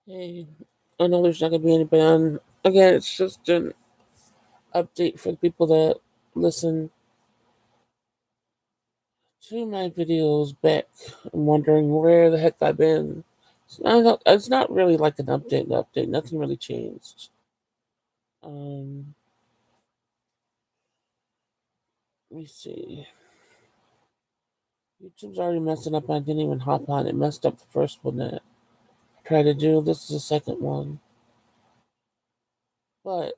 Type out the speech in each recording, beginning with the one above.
Hey, I know there's not going to be anybody on. Again, it's just an update for the people that listen to my videos back. I'm wondering where the heck I've been. It's not really like an update. Nothing really changed. Um, Let me see. YouTube's already messing up. I didn't even hop on. It messed up the first one that I tried to do. This is the second one. But,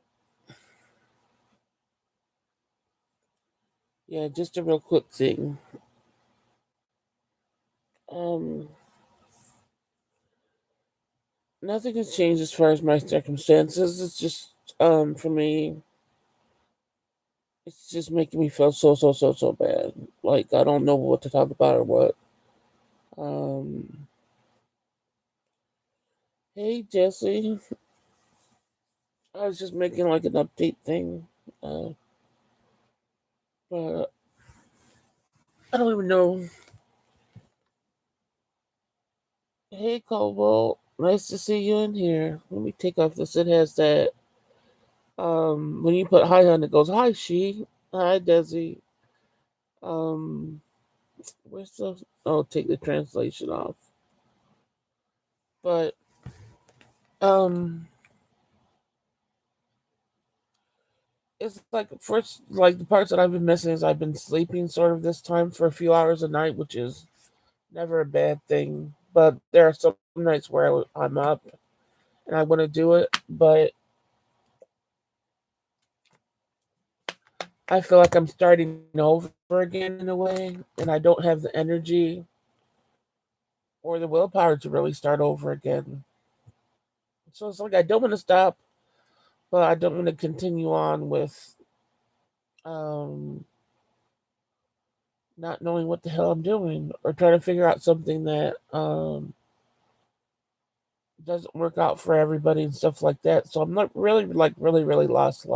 yeah, just a real quick thing. Um, Nothing has changed as far as my circumstances. It's just, for me, it's just making me feel so bad. Like I don't know what to talk about or what. Um, hey Jesse, I was just making like an update thing, uh, but I don't even know. Hey Cobalt, nice to see you in here. Let me take off this. It has that. When you put hi on it, goes hi she, hi Desi. Um, where's the? Oh, take the translation off. But um. It's like first like the parts that I've been missing is I've been sleeping sort of this time for a few hours a night, which is never a bad thing. But there are some nights where I'm up and I want to do it, but I feel like I'm starting over again in a way, and I don't have the energy or the willpower to really start over again. So it's like I don't want to stop, but I don't want to continue on with um not knowing what the hell I'm doing or trying to figure out something that doesn't work out for everybody and stuff like that. So I'm not really really lost.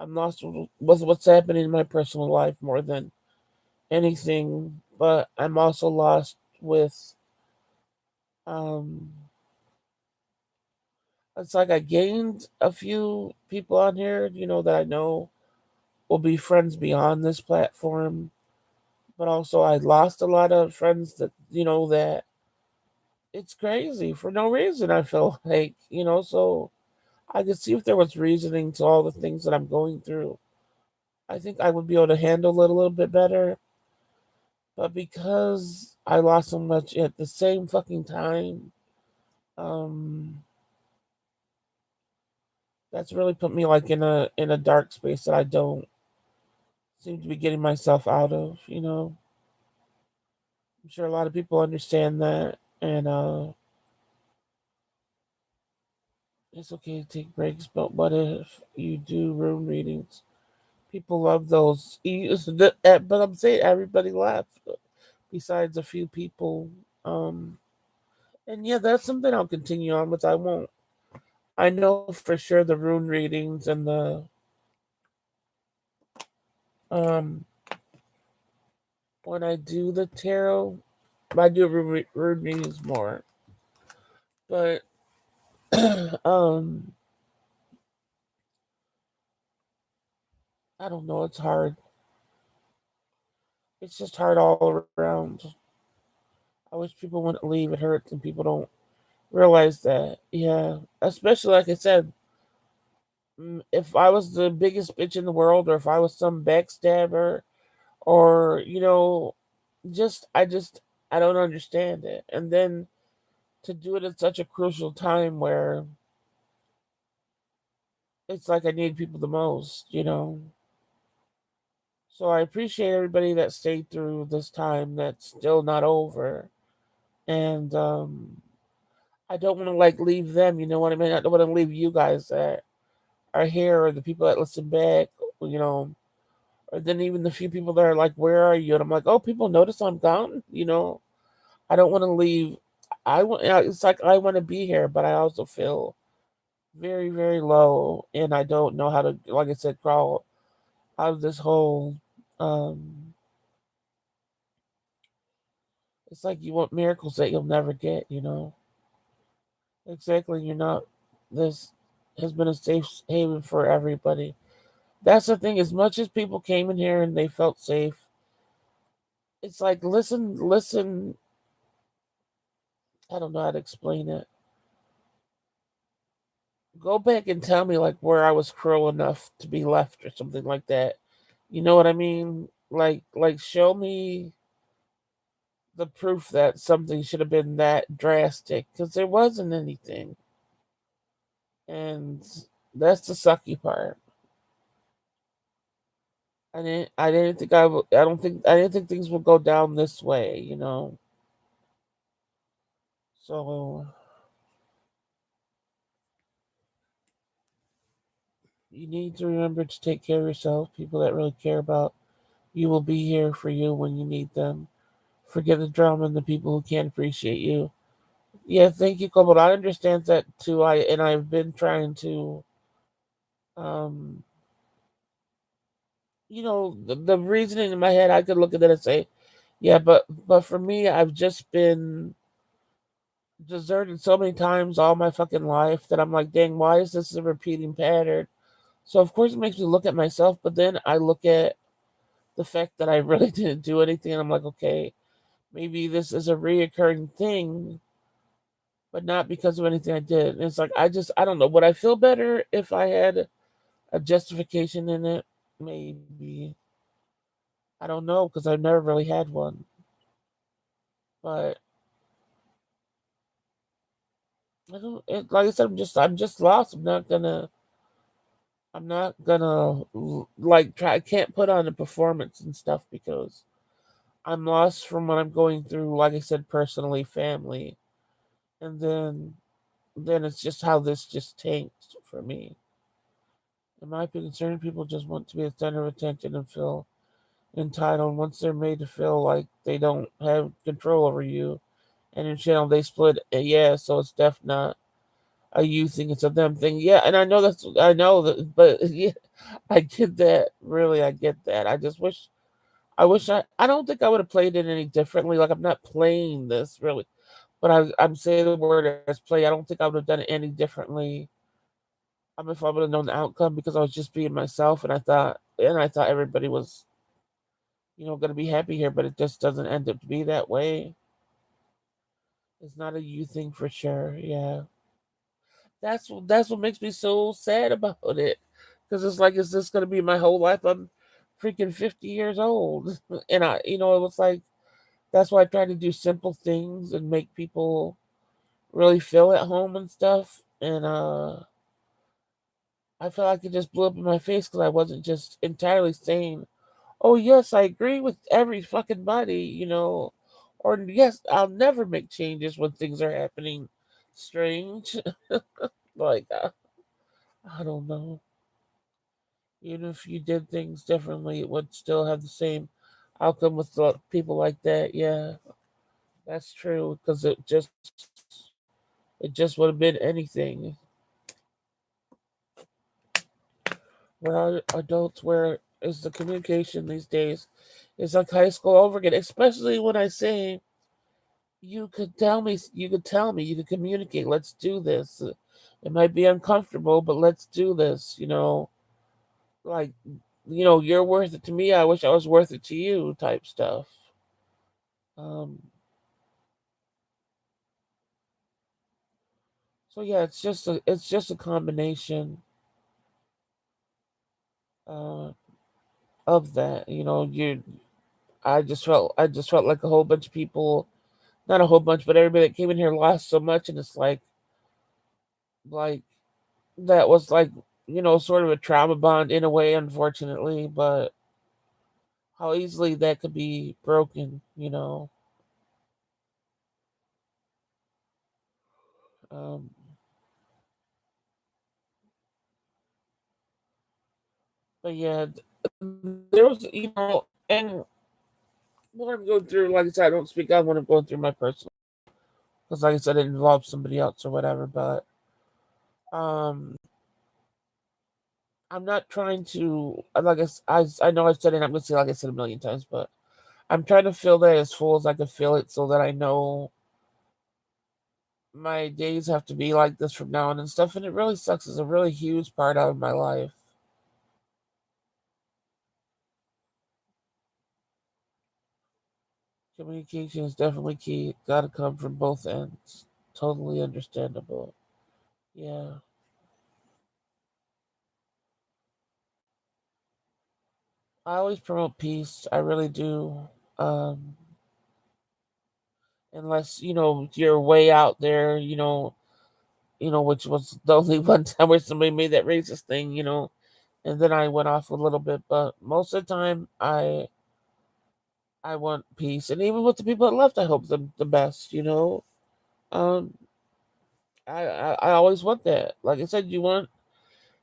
I'm lost with what's happening in my personal life more than anything, but I'm also lost with um it's like I gained a few people on here, that I know will be friends beyond this platform, but also I lost a lot of friends that that it's crazy for no reason. I feel like, so I could see if there was reasoning to all the things that I'm going through. I think I would be able to handle it a little bit better. But because I lost so much at the same fucking time, um, that's really put me like in a dark space that I don't seem to be getting myself out of. I'm sure a lot of people understand that, and it's okay to take breaks. But what if you do room readings? People love those. But I'm saying everybody left besides a few people. And yeah, that's something I'll continue on with. I won't. I know for sure the rune readings and the um when I do the tarot, I do rune readings more. But um, I don't know. It's hard. It's just hard all around. I wish people wouldn't leave. It hurts, and people don't realize that. Yeah, especially like I said, if I was the biggest bitch in the world, or if I was some backstabber, or just I don't understand it. And then to do it at such a crucial time where it's like I need people the most. So I appreciate everybody that stayed through this time that's still not over. And I don't want to like leave them, you know what I mean? I don't want to leave you guys that are here or the people that listen back, you know, or then even the few people that are like, "Where are you?" And I'm like, "Oh, people notice I'm gone." I don't want to leave. It's like I want to be here, but I also feel very, very low, and I don't know how to, like I said, crawl out of this hole. Um, it's like you want miracles that you'll never get. Exactly. You're not. This has been a safe haven for everybody. That's the thing. As much as people came in here and they felt safe, it's like listen. I don't know how to explain it. Go back and tell me like where I was cruel enough to be left or something like that. You know what I mean? Like show me the proof that something should have been that drastic because there wasn't anything, and that's the sucky part. I didn't think I would. I didn't think things would go down this way. So you need to remember to take care of yourself. People that really care about you will be here for you when you need them. Forget the drama and the people who can't appreciate you. Yeah, thank you, Cobalt. I understand that too. I've been trying to, um, the reasoning in my head. I could look at it and say, yeah, but for me, I've just been deserted so many times all my fucking life that I'm like, dang, why is this a repeating pattern? So of course it makes me look at myself, but then I look at the fact that I really didn't do anything, and I'm like, okay, maybe this is a reoccurring thing, but not because of anything I did. And it's like I don't know. Would I feel better if I had a justification in it? Maybe. I don't know because I've never really had one. But I don't. Like I said, I'm just lost. I'm not gonna like try. I can't put on a performance and stuff because I'm lost from what I'm going through. Like I said, personally, family, and then it's just how this just tanks for me. In my opinion, certain people just want to be the center of attention and feel entitled. Once they're made to feel like they don't have control over you and your channel, they split. Yeah, so it's definitely not a you thing; it's a them thing. Yeah, and I know that, but yeah, I get that. Really, I get that. I don't think I would have played it any differently. Like I'm not playing this really, but I'm saying the word as play. I don't think I would have done it any differently. If I would have known the outcome because I was just being myself, and I thought everybody was, going to be happy here, but it just doesn't end up to be that way. It's not a you thing for sure. Yeah, that's what makes me so sad about it, because it's like, is this going to be my whole life? I'm freaking 50 years old, and it was like that's why I try to do simple things and make people really feel at home and stuff. And I felt like it just blew up in my face because I wasn't just entirely saying, "Oh yes, I agree with every fucking body," or "Yes, I'll never make changes when things are happening strange." Like I don't know. Even if you did things differently, it would still have the same outcome with people like that. Yeah, that's true because it just would have been anything. Where adults, where is the communication these days? It's like high school over again. Especially when I say, you could communicate. Let's do this. It might be uncomfortable, but let's do this. Like, you're worth it to me. I wish I was worth it to you, type stuff. Um, so yeah, it's just a combination uh, of that. I just felt like a whole bunch of people, not a whole bunch, but everybody that came in here lost so much, and it's like that was like, sort of a trauma bond in a way, unfortunately, but how easily that could be broken. Um, but yeah, there was, and what I'm going through, like I said, I don't speak on what I'm going through my personal, because like I said, it involves somebody else or whatever, but um, I'm not trying to, like I know I've said it, I'm going to say like I said a million times, but I'm trying to fill that as full as I can fill it so that I know my days have to be like this from now on and stuff, and it really sucks. It's a really huge part of my life. Communication is definitely key. Got to come from both ends. Totally understandable. Yeah. I always promote peace. I really do. Um, unless you're way out there, which was the only one time where somebody made that racist thing, and then I went off a little bit. But most of the time, I want peace, and even with the people that left, I hope them the best. Um, I always want that. Like I said, you want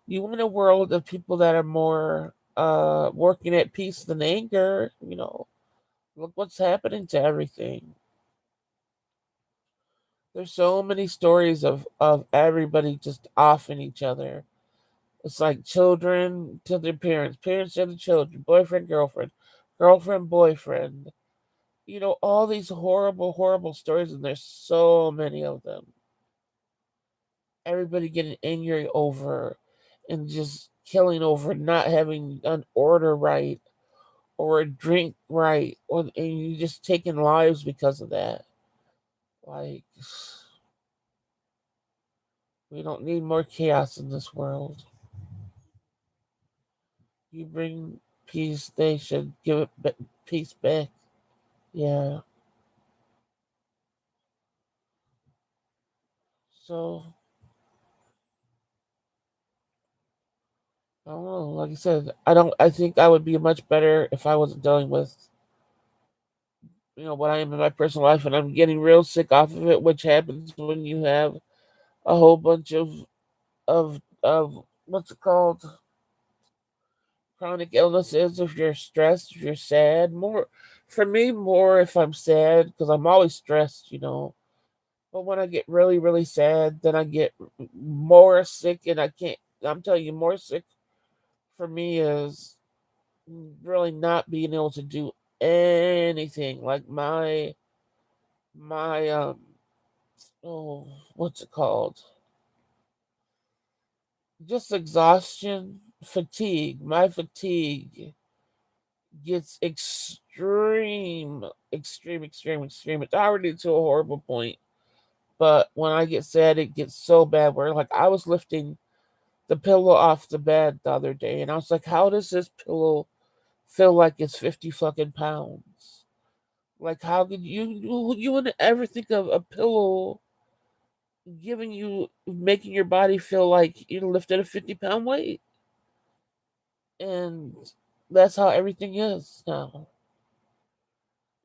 a world of people that are more working at peace than anger. Look what's happening to everything. There's so many stories of everybody just offing each other. It's like children to their parents, parents to the children, boyfriend, girlfriend, girlfriend, boyfriend. All these horrible, horrible stories, and there's so many of them. Everybody getting angry over and just killing over not having an order right or a drink right, and you just taking lives because of that. Like, we don't need more chaos in this world. You bring peace, they should give it peace back. Yeah. So, I don't know. Like I said, I don't. I think I would be much better if I wasn't dealing with, what I am in my personal life, and I'm getting real sick off of it, which happens when you have a whole bunch of what's it called, chronic illnesses. If you're stressed, if you're sad, more for me, more if I'm sad because I'm always stressed. But when I get really, really sad, then I get more sick, and I can't. I'm telling you, more sick for me is really not being able to do anything. Like my oh, what's it called? Just exhaustion, fatigue. My fatigue gets extreme, extreme, extreme, extreme. It's already to a horrible point. But when I get sad, it gets so bad where like I was lifting the pillow off the bed the other day, and I was like, "How does this pillow feel like it's 50 fucking pounds? Like, how could you would ever think of a pillow making your body feel like you lifted a 50-pound weight?" And that's how everything is now.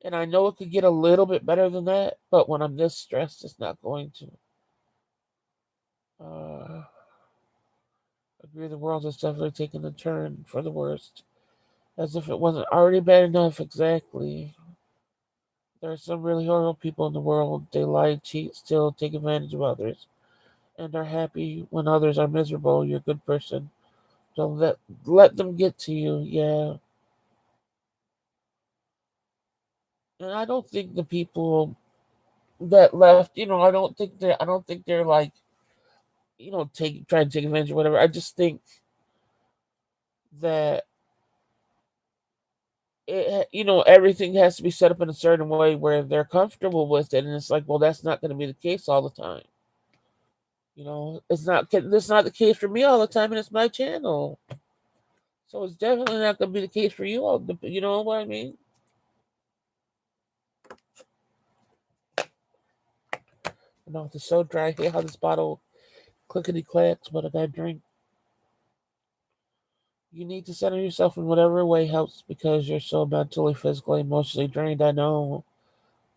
And I know it could get a little bit better than that, but when I'm this stressed, it's not going to. Uh, I agree, the world is definitely taking a turn for the worst. As if it wasn't already bad enough, exactly. There are some really horrible people in the world. They lie, cheat, steal, take advantage of others, and are happy when others are miserable. You're a good person. Don't let them get to you. Yeah, and I don't think the people that left, I don't think they're like, take trying to take advantage or whatever. I just think that everything has to be set up in a certain way where they're comfortable with it, and it's like, well, that's not going to be the case all the time. It's not the case for me all the time, and it's my channel. So it's definitely not going to be the case for you all. You know what I mean? My mouth is so dry. I hate how this bottle clickety clacks, but I got to drink. You need to center yourself in whatever way helps because you're so mentally, physically, emotionally drained. I know.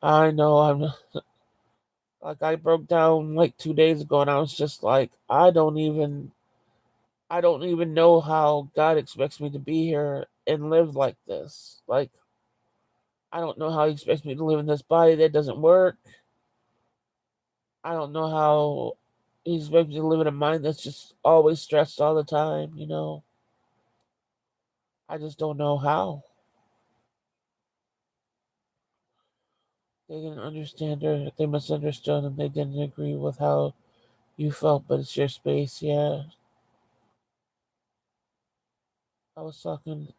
I know. I'm like, I broke down like 2 days ago, and I was just like, I don't even know how God expects me to be here and live like this. Like, I don't know how He expects me to live in this body that doesn't work. I don't know how He expects me to live in a mind that's just always stressed all the time. I just don't know how. They didn't understand her. They misunderstood, and they didn't agree with how you felt. But it's your space. Yeah, I was talking.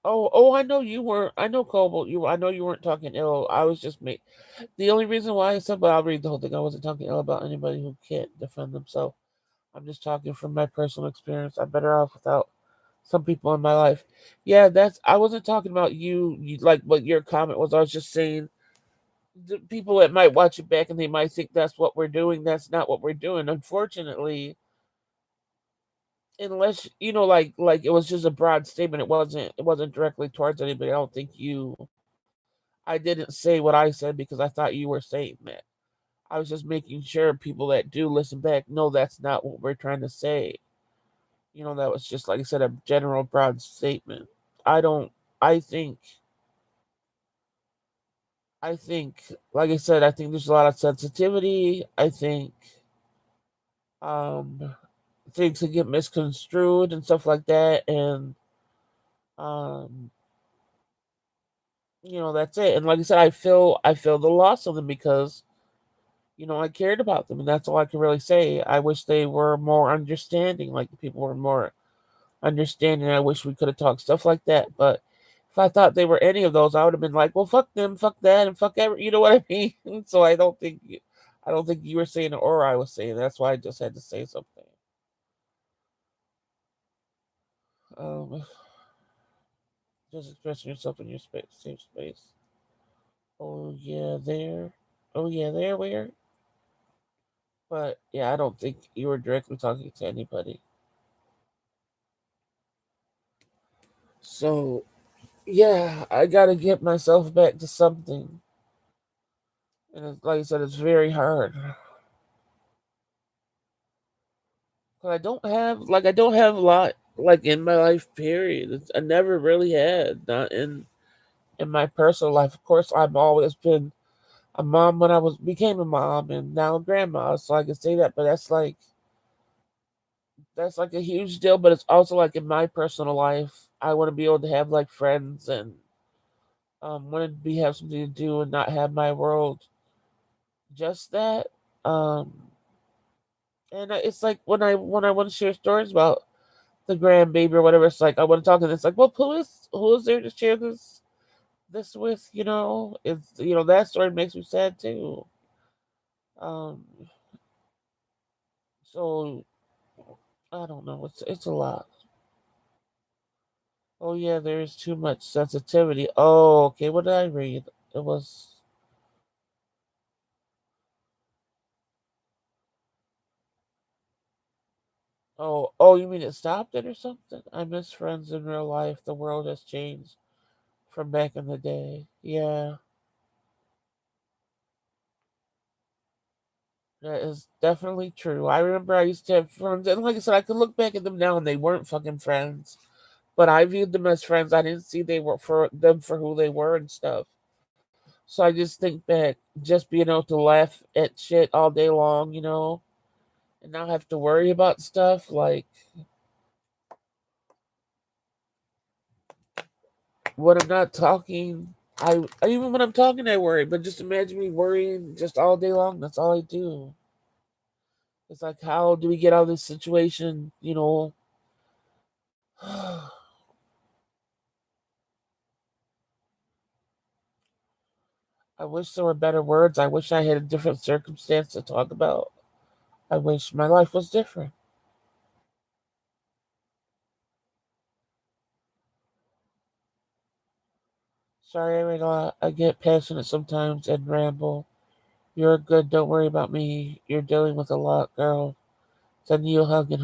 Oh, I know you weren't. I know Cobalt. I know you weren't talking ill. I was just me. The only reason why I said, but I'll read the whole thing. I wasn't talking ill about anybody who can't defend themselves. I'm just talking from my personal experience. I'm better off without some people in my life. Yeah, that's. I wasn't talking about you like what your comment was. I was just saying the people that might watch it back and they might think that's what we're doing. That's not what we're doing. Unfortunately, unless like it was just a broad statement. It wasn't directly towards anybody. I don't think you. I didn't say what I said because I thought you were saying that. I was just making sure people that do listen back know that's not what we're trying to say. That was just, like I said, a general broad statement. I don't, I think, like I said, I think there's a lot of sensitivity. I think, um, things can get misconstrued and stuff like that. And, um, that's it. And like I said, I feel the loss of them because, I cared about them. And that's all I can really say. I wish they were more understanding, like people were more understanding. I wish we could have talked stuff like that. But if I thought they were any of those, I would have been like, well, fuck them, fuck that, and fuck every. You know what I mean? So I don't think you were saying it or I was saying it. That's why I just had to say something. Um, just expressing yourself in your space, safe space. Oh yeah, there. Oh yeah, there. Where? But yeah, I don't think you were directly talking to anybody. So yeah, I gotta get myself back to something. And like I said, it's very hard. 'Cause I don't have a lot like in my life. Period. I never really had, not in my personal life. Of course, I've always been a mom when I was became a mom, and now a grandma. So I can say that, but that's like a huge deal. But it's also like in my personal life, I want to be able to have like friends and want to be have something to do and not have my world just that. Um, and it's like when I want to share stories about the grandbaby or whatever. It's like I want to talk, and it's like, well, who is there to share this with? It's that story makes me sad too. Um, so I don't know. It's a lot. Oh yeah, there's too much sensitivity. Oh, okay. What did I read? It was. Oh, you mean it stopped it or something? I miss friends in real life. The world has changed from back in the day. Yeah, that is definitely true. I remember I used to have friends, and like I said, I could look back at them now, and they weren't fucking friends. But I viewed them as friends. I didn't see they were for them for who they were and stuff. So I just think back, just being able to laugh at shit all day long, and not have to worry about stuff like when I'm not talking. Even when I'm talking, I worry. But just imagine me worrying just all day long. That's all I do. It's like, how do we get out of this situation? I wish there were better words. I wish I had a different circumstance to talk about. I wish my life was different. Sorry, I read a lot. I get passionate sometimes and ramble. You're good. Don't worry about me. You're dealing with a lot, girl. Send you a hug and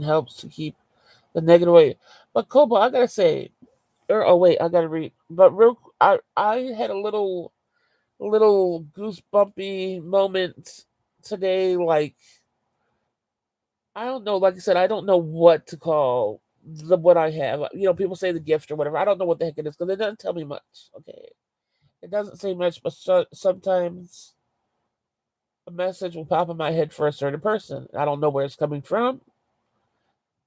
helps to keep the negative away. But Kobo, I gotta say, oh wait, I gotta read. But I had a little goosebumpy moment today. Like I don't know. Like I said, I don't know what to call what I have. People say the gift or whatever. I don't know what the heck it is because it doesn't tell me much. Okay, it doesn't say much, but sometimes a message will pop in my head for a certain person. I don't know where it's coming from,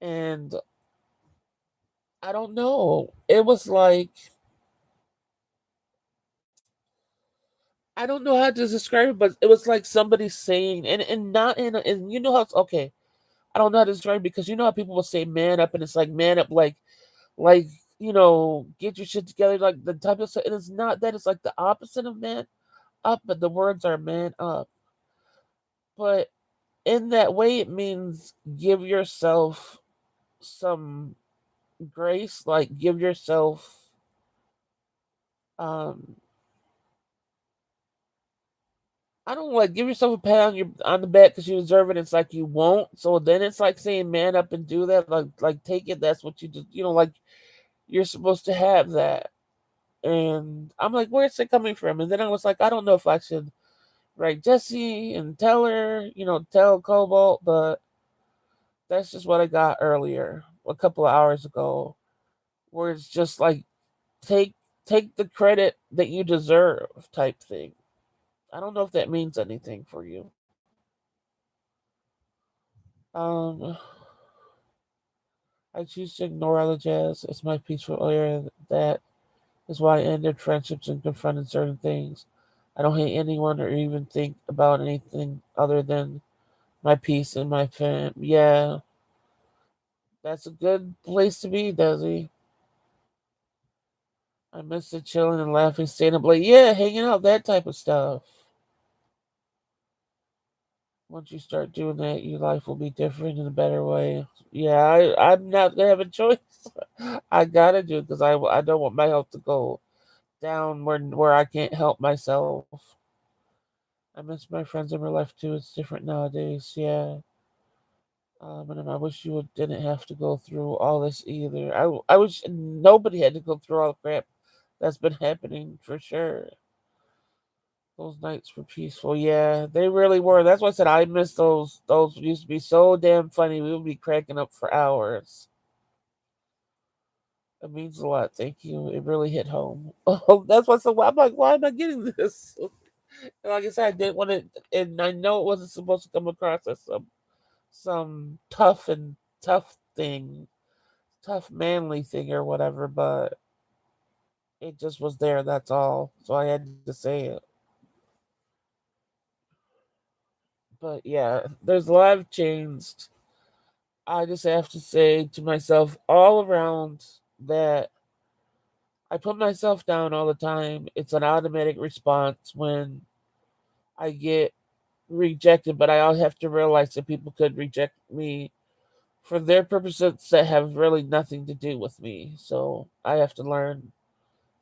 and I don't know. It was like I don't know how to describe it, but it was like somebody saying, and not in, and you know how it's okay. I don't know how to describe it because you know how people will say "man up" and it's like "man up" like get your shit together, like the type of stuff. And it's not that; it's like the opposite of "man up," but the words are "man up." But in that way, it means give yourself some grace, like give yourself um I don't know, like give yourself a pat on the back because you deserve it. It's like you won't. So then it's like saying man up and do that. Like take it. That's what you do. Like you're supposed to have that. And I'm like, where's it coming from? And then I was like, I don't know if I should write Jesse and tell her, tell Cobalt, but that's just what I got earlier, a couple of hours ago, where it's just like take take the credit that you deserve type thing. I don't know if that means anything for you. Um, I choose to ignore all the jazz. It's my peaceful area. That is why I ended friendships and confronted certain things. I don't hate anyone or even think about anything other than my peace and my fam. Yeah, that's a good place to be, Desi. I miss the chilling and laughing, staying up late. Yeah, hanging out, that type of stuff. Once you start doing that, your life will be different in a better way. Yeah, I'm not gonna have a choice. I gotta do it because I don't want my health to go down where I can't help myself. I miss my friends in real life too. It's different nowadays. Yeah. And I wish didn't have to go through all this either. I wish nobody had to go through all the crap that's been happening for sure. Those nights were peaceful. Yeah, they really were. That's why I said I miss those. Those used to be so damn funny. We would be cracking up for hours. It means a lot. Thank you. It really hit home. Oh, that's why. So I'm like, why am I getting this? And like I said, I didn't want it, and I know it wasn't supposed to come across as some tough thing, tough manly thing or whatever. But it just was there. That's all. So I had to say it. But yeah, there's a lot of changed. I just have to say to myself all around that I put myself down all the time. It's an automatic response when I get rejected, but I all have to realize that people could reject me for their purposes that have really nothing to do with me. So I have to learn.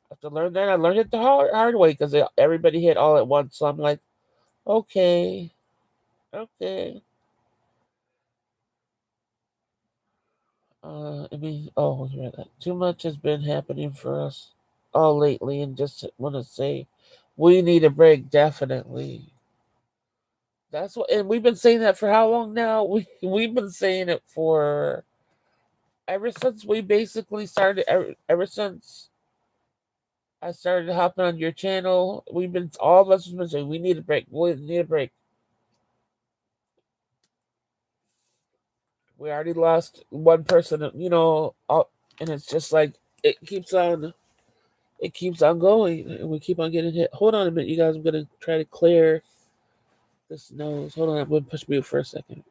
I have to learn that. I learned it the hard way because everybody hit all at once. So I'm like, okay, okay. oh, you're right. Too much has been happening for us all lately, and just want to say, we need a break, definitely. That's what, and we've been saying that for how long now? We've been saying it for ever since we basically started. Ever since I started hopping on your channel, we've been all of us have been saying we need a break. We need a break. We already lost one person, and it's just like it keeps on. It keeps on going, and we keep on getting hit. Hold on a minute, you guys. I'm gonna try to clear this nose. Hold on, I'm gonna push mute for a second.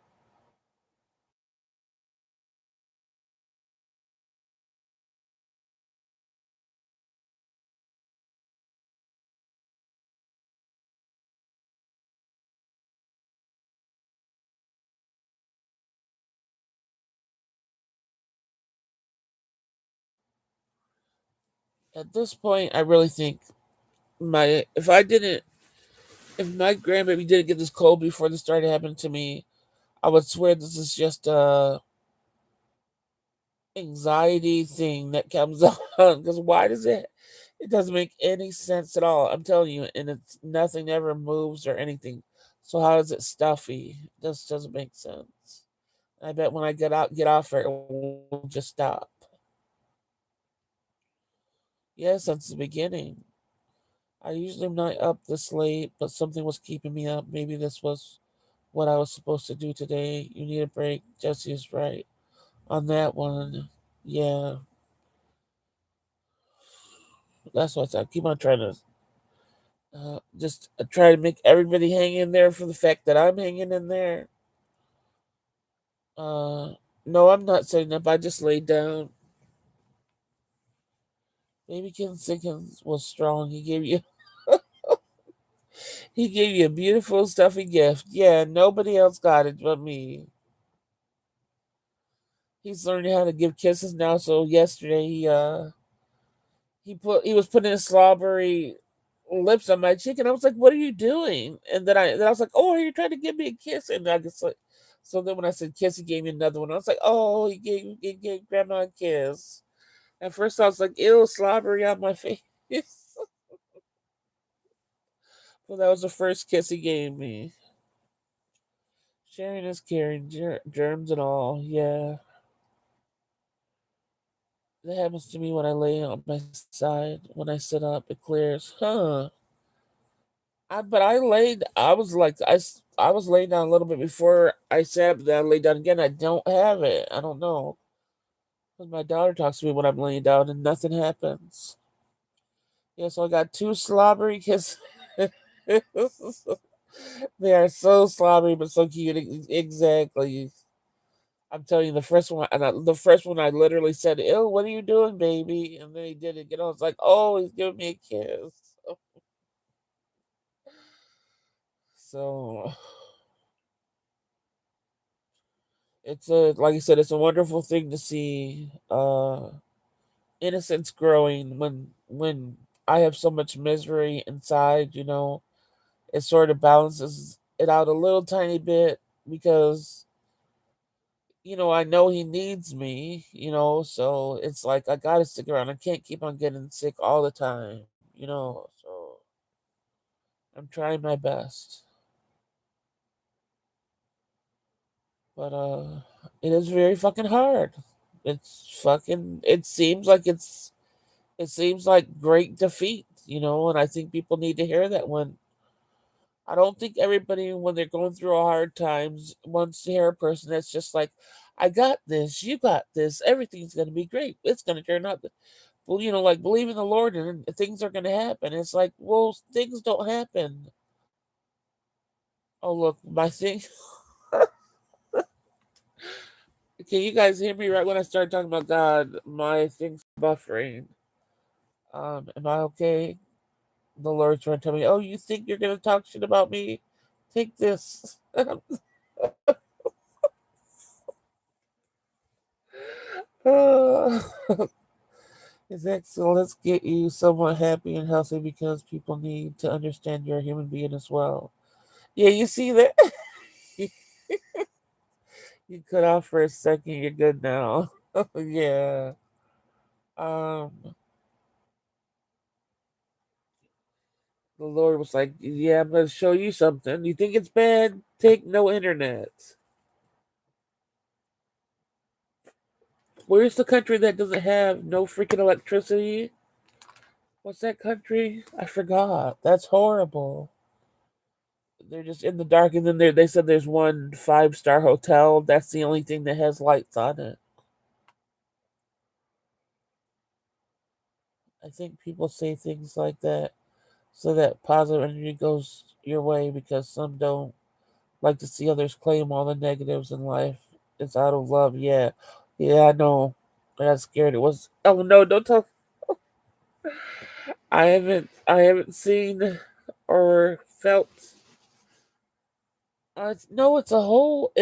At this point, I really think my if I didn't if my grandbaby didn't get this cold before this started happening to me, I would swear this is just a anxiety thing that comes on. Because why does it? It doesn't make any sense at all. I'm telling you, and it's nothing ever moves or anything. So how is it stuffy? This doesn't make sense. I bet when I get off it will just stop. Yeah, since the beginning. I usually am not up this late, but something was keeping me up. Maybe this was what I was supposed to do today. You need a break. Jesse is right on that one. Yeah, that's what I keep on trying to. Just try to make everybody hang in there for the fact that I'm hanging in there. Uh, no, I'm not sitting up. I just laid down. Baby Ken Sickens was strong. He gave you a beautiful stuffy gift. Yeah, nobody else got it but me. He's learning how to give kisses now. So yesterday he was putting his slobbery lips on my cheek, and I was like, "What are you doing?" And then I was like, "Oh, are you trying to give me a kiss?" And I just like, so then when I said kiss, he gave me another one. I was like, "Oh, he gave grandma a kiss." At first, I was like, "Ew, slobbery on my face." Well, that was the first kiss he gave me. Sharing is caring, germs and all. Yeah, that happens to me when I lay on my side. When I sit up, it clears. Huh. But I laid. I was like, I was laying down a little bit before I sat up. Then I laid down again. I don't have it. I don't know. 'Cause my daughter talks to me when I'm laying down, and nothing happens. Yeah, so I got two slobbery kisses. They are so slobbery, but so cute. Exactly. I'm telling you, the first one I literally said, "Ew, what are you doing, baby?" And then he did it. I was like, "Oh, he's giving me a kiss." So it's a like I said, it's a wonderful thing to see innocence growing when I have so much misery inside. It sort of balances it out a little tiny bit because I know he needs me, so it's like I gotta stick around. I can't keep on getting sick all the time. So I'm trying my best. But it is very fucking hard. It seems like great defeat, and I think people need to hear that one. I don't think everybody when they're going through a hard times wants to hear a person that's just like, I got this, you got this, everything's gonna be great. It's gonna turn out well, like believe in the Lord and things are gonna happen. It's like, well, things don't happen. Oh look, my thing can you guys hear me right when I start talking about God? My thing's buffering. Am I okay? The Lord's trying to tell me, oh, you think you're gonna talk shit about me? Take this. Uh, exactly. So let's get you somewhat happy and healthy because people need to understand you're a human being as well. Yeah, you see that? You cut off for a second. You're good now. Yeah. Um, the Lord was like, "Yeah, I'm gonna show you something. You think it's bad? Take no internet." Where's the country that doesn't have no freaking electricity? What's that country? I forgot. That's horrible. They're just in the dark, and then they said there's one five-star hotel. That's the only thing that has lights on it. I think people say things like that so that positive energy goes your way because some don't like to see others claim all the negatives in life. It's out of love. Yeah, yeah, I know. I got scared. It was. Oh no! Don't talk. I haven't seen or felt. No, it's a whole.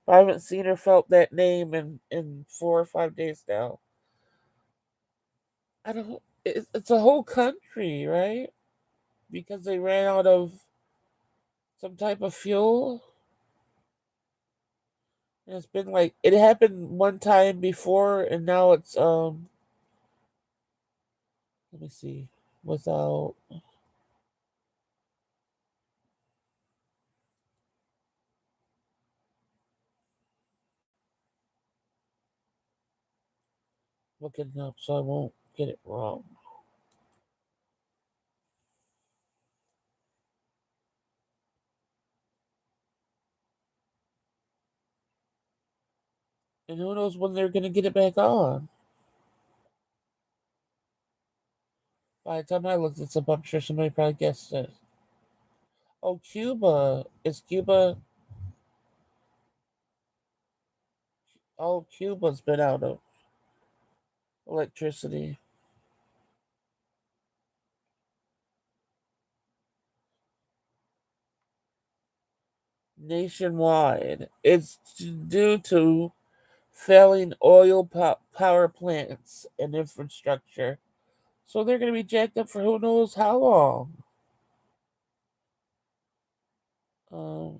I haven't seen or felt that name in 4 or 5 days now. I don't. It's a whole country, right? Because they ran out of some type of fuel. And it's been like it happened one time before, and now it's Let me see. Without looking up, so I won't get it wrong. And who knows when they're gonna get it back on? By the time I looked this up, I'm sure somebody probably guessed it. Oh, Cuba. Is Cuba. Oh, Cuba's been out of electricity nationwide. It's due to failing oil power plants and infrastructure. So they're going to be jacked up for who knows how long. Um,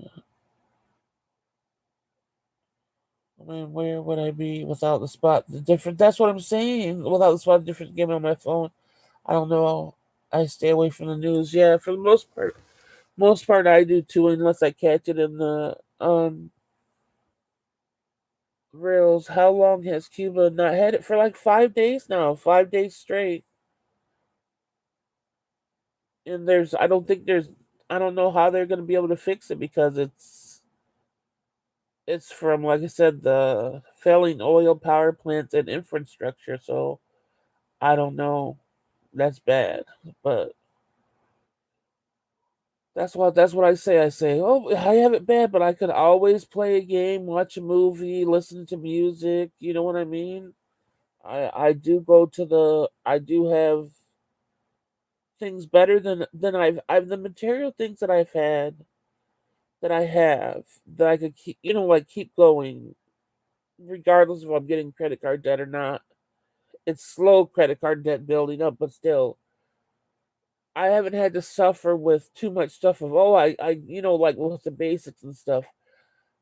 I mean, where would I be without the spot? The different. That's what I'm saying. Without the spot, the different game on my phone. I don't know. I stay away from the news. Yeah, for the most part. Most part, I do too, unless I catch it in the reels. How long has Cuba not had it? For like 5 days now, 5 days straight. And I don't think I don't know how they're going to be able to fix it because it's from, like I said, the failing oil power plants and infrastructure. So I don't know. That's bad, but that's what I say. I say, oh, I have it bad, but I could always play a game, watch a movie, listen to music. You know what I mean? I do go to the I do have things better than I've the material things that I've had that I have that I could keep, like keep going regardless if I'm getting credit card debt or not. It's slow credit card debt building up, but still I haven't had to suffer with too much stuff of, oh, like with the basics and stuff.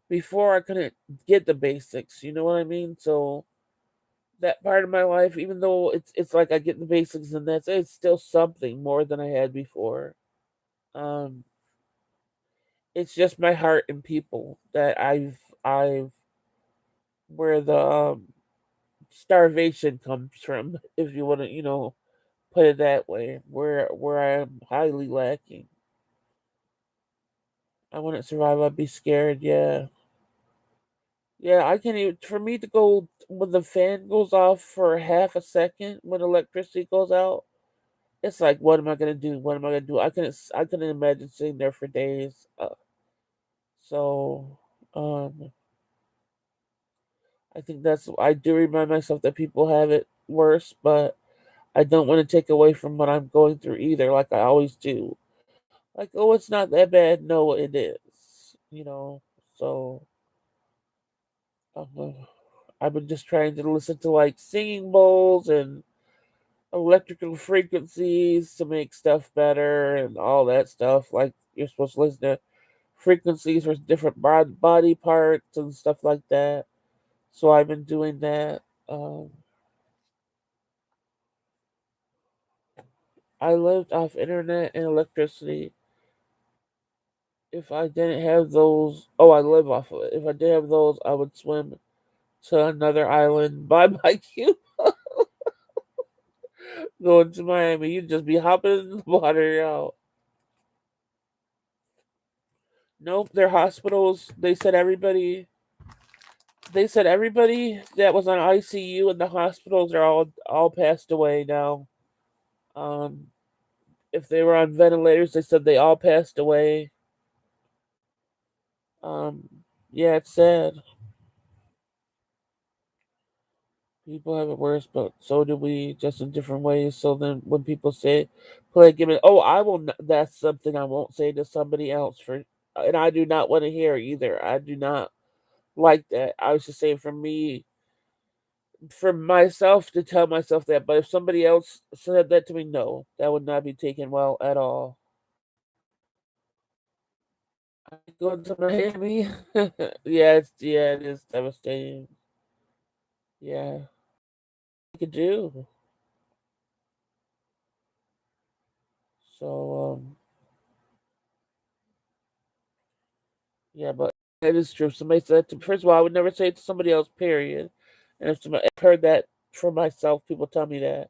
Before I couldn't get the basics, you know what I mean? So that part of my life, even though it's like I get the basics and that's it's still something more than I had before. Um, it's just my heart and people that I've where the starvation comes from, if you want to, put it that way. Where I am highly lacking. I wouldn't survive. I'd be scared. Yeah, yeah. I can't even. For me to go when the fan goes off for half a second when electricity goes out. It's like, what am I gonna do? What am I gonna do? I couldn't imagine sitting there for days. So, um, I think I do remind myself that people have it worse, but I don't want to take away from what I'm going through either, like I always do. Like, oh, it's not that bad. No, it is. So uh, I've been just trying to listen to like singing bowls and electrical frequencies to make stuff better and all that stuff. Like you're supposed to listen to frequencies for different body parts and stuff like that. So I've been doing that. Um, I lived off internet and electricity. If I didn't have those, oh, I live off of it. If I did have those, I would swim to another island by my cube, going to Miami. You'd just be hopping in the water out. Nope, they're hospitals. They said everybody that was on ICU in the hospitals are all passed away now. Um, if they were on ventilators, they said they all passed away. Um, yeah, it's sad. People have it worse, but so do we, just in different ways. So then, when people say, "Play a game," oh, I will. That's something I won't say to somebody else and I do not want to hear either. I do not like that. I was just saying, for myself to tell myself that, but if somebody else said that to me, no, that would not be taken well at all. Going to Miami, it is devastating. Yeah, you could do so. Yeah, but it is true. Somebody said that to first of all, I would never say it to somebody else, period. And if somebody I've heard that for myself, people tell me that.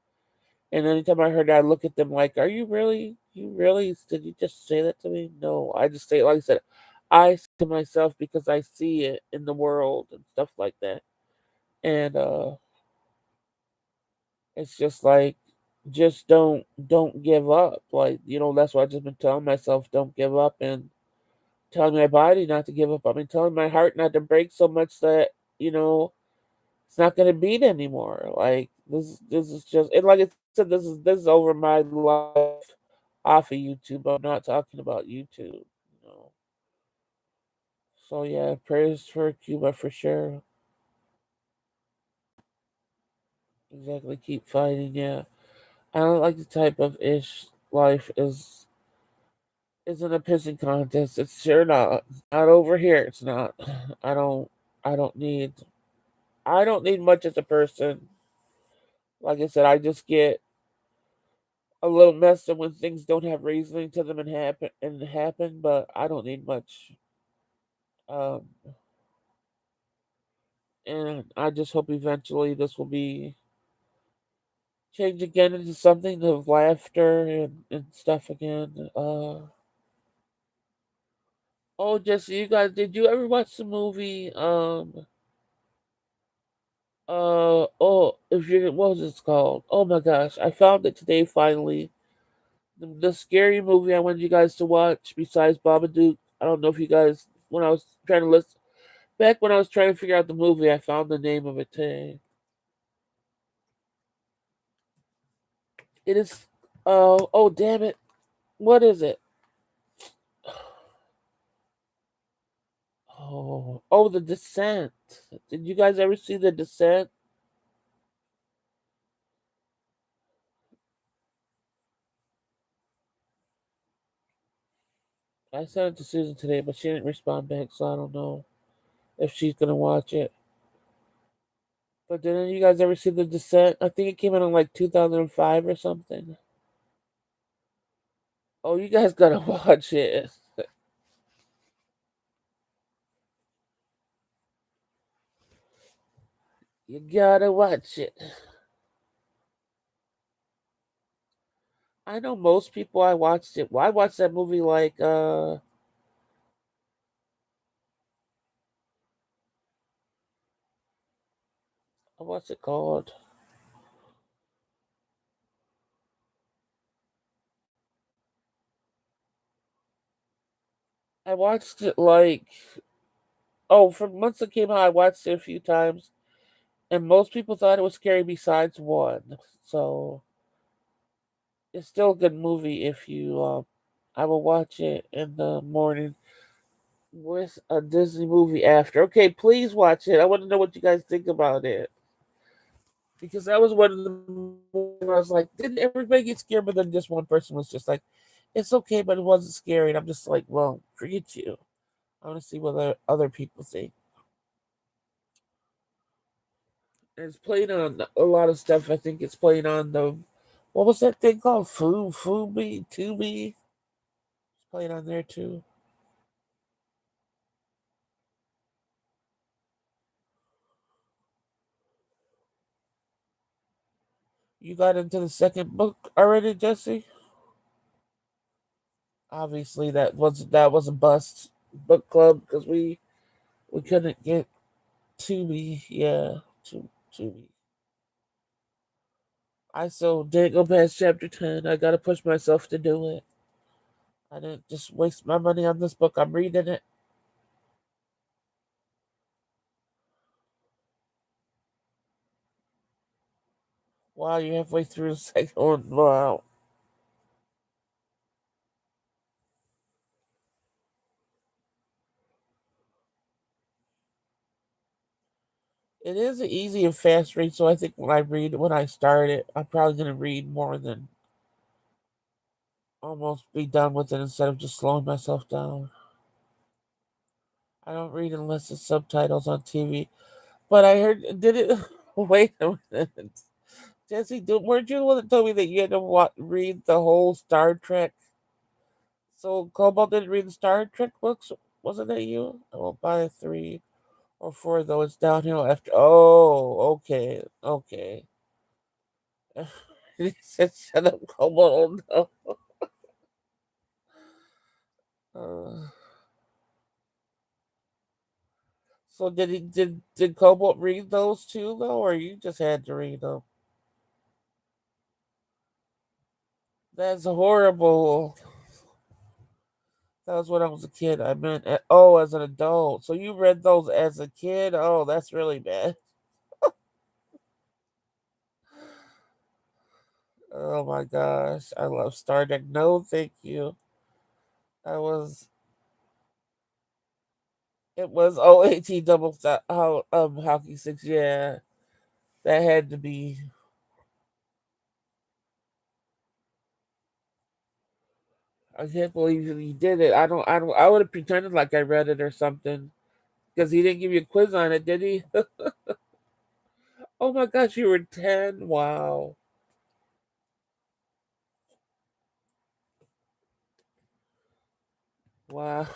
And anytime I heard that, I look at them like, "Are you really? You really? Did you just say that to me?" No, I just say it like I said. I say it to myself because I see it in the world and stuff like that. And it's just like just don't give up. Like, that's what I've just been telling myself, don't give up, and telling my body not to give up. I mean, telling my heart not to break so much that, you know, it's not gonna beat anymore. Like, this is just, and like I said, this is over my life off of YouTube. I'm not talking about YouTube, you know. So yeah, prayers for Cuba for sure. Exactly, keep fighting, yeah. I don't like the type of ish life isn't a pissing contest. It's sure not. Not over here. It's not. I don't. I don't need. I don't need much as a person. Like I said, I just get a little messed up when things don't have reasoning to them and happen. But I don't need much. Um, and I just hope eventually this will be changed again into something of laughter and stuff again. Oh, Jesse, you guys, did you ever watch the movie? If you what was it called? Oh my gosh, I found it today finally. The scary movie I wanted you guys to watch besides Babadook. I don't know if you guys, when I was trying to list back when I was trying to figure out the movie, I found the name of it today. It is, oh damn it, what is it? Oh, The Descent. Did you guys ever see The Descent? I sent it to Susan today, but she didn't respond back, so I don't know if she's gonna watch it. But didn't you guys ever see The Descent? I think it came out in like 2005 or something. Oh, you guys gotta watch it. You gotta watch it. I know most people. I watched it. Well, I watched that movie like what's it called? I watched it like, from months it came out. I watched it a few times, and most people thought it was scary besides one. So it's still a good movie if you. I will watch it in the morning with a Disney movie after. Okay, please watch it. I want to know what you guys think about it. Because that was one of the where I was like, didn't everybody get scared? But then just one person was just like, it's okay, but it wasn't scary. And I'm just like, well, forget you. I want to see what other people think. And it's playing on a lot of stuff. I think it's playing on what was that thing called? Tubi. It's playing on there too. You got into the second book already, Jesse? Obviously, that was a bust book club because we couldn't get Tubi. Yeah, Tubi. I still didn't go past chapter 10. I gotta push myself to do it. I didn't just waste my money on this book. I'm reading it. Wow, you're halfway through the second one. Wow. It is an easy and fast read, so I think when I start it, I'm probably gonna read more than almost be done with it instead of just slowing myself down. I don't read unless it's subtitles on TV. But I heard, did it? Wait a minute, Jesse, weren't you the one that told me that you had to read the whole Star Trek? So Cobalt didn't read the Star Trek books. Wasn't that you? I won't buy 3 or 4 though. It's downhill after. Oh, okay, okay. He said, "Shut up, Cobalt." No. Uh, so did Cobalt read those too though, or you just had to read them? That's horrible. That was when I was a kid. I meant, oh, as an adult. So you read those as a kid? Oh, that's really bad. Oh my gosh, I love Star Trek. No, thank you. I was. It was OAT double how hockey six. Yeah, that had to be. I can't believe he did it. I don't. I don't. I would have pretended like I read it or something because he didn't give you a quiz on it, did he? Oh my gosh, you were 10. Wow, wow.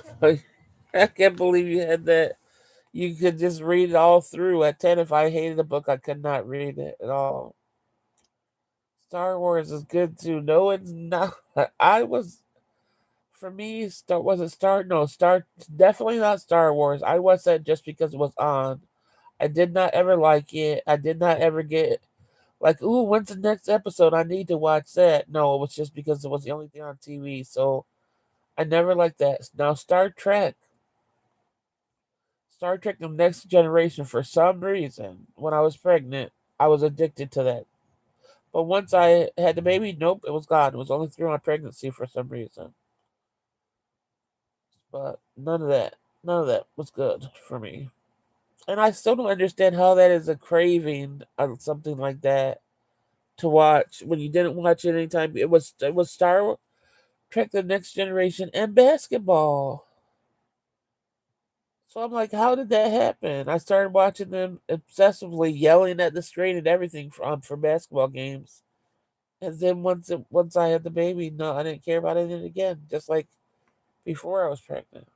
I can't believe you had that. You could just read it all through at 10. If I hated a book, I could not read it at all. Star Wars is good too. No, it's not. I was for me. Star was it Star? No, Star. Definitely not Star Wars. I watched that just because it was on. I did not ever like it. I did not ever get like, ooh, when's the next episode? I need to watch that. No, it was just because it was the only thing on TV. So I never liked that. Now Star Trek: The Next Generation. For some reason, when I was pregnant, I was addicted to that. But once I had the baby, nope, it was gone. It was only through my pregnancy for some reason. But none of that was good for me. And I still don't understand how that is a craving of something like that to watch when you didn't watch it anytime. It was Star Trek: The Next Generation and basketball. So I'm like, how did that happen? I started watching them obsessively, yelling at the screen and everything for basketball games. And then once I had the baby, no, I didn't care about it again. Just like before I was pregnant.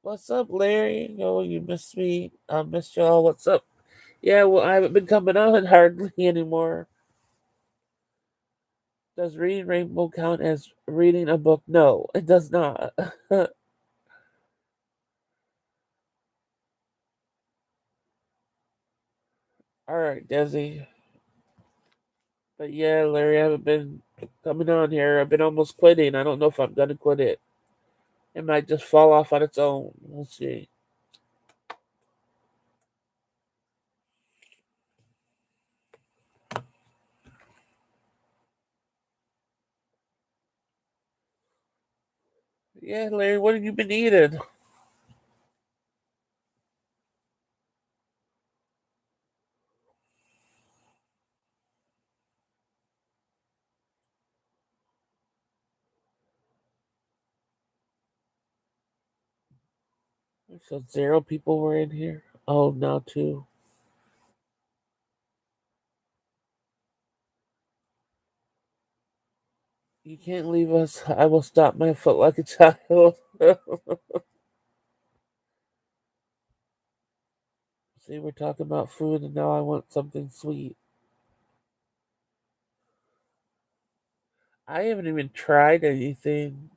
What's up, Larry? Oh, you missed me. I missed y'all. What's up? Yeah, well, I haven't been coming on hardly anymore. Does reading Rainbow count as reading a book? No, it does not. All right, Desi. But yeah, Larry, I haven't been coming on here. I've been almost quitting. I don't know if I'm gonna quit it. It might just fall off on its own. We'll see. Yeah, Larry, what have you been eating? So zero people were in here. Oh, now two. You can't leave us. I will stop my foot like a child. See, we're talking about food, and now I want something sweet. I haven't even tried anything.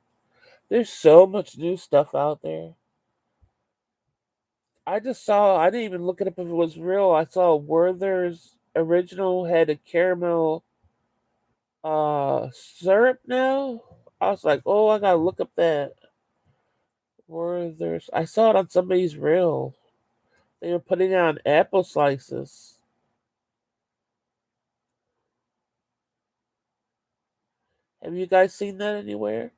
There's so much new stuff out there. I didn't even look it up if it was real. I saw Werther's original had a caramel syrup now. I was like, oh, I gotta look up that Werther's. I saw it on somebody's reel. They were putting it on apple slices. Have you guys seen that anywhere?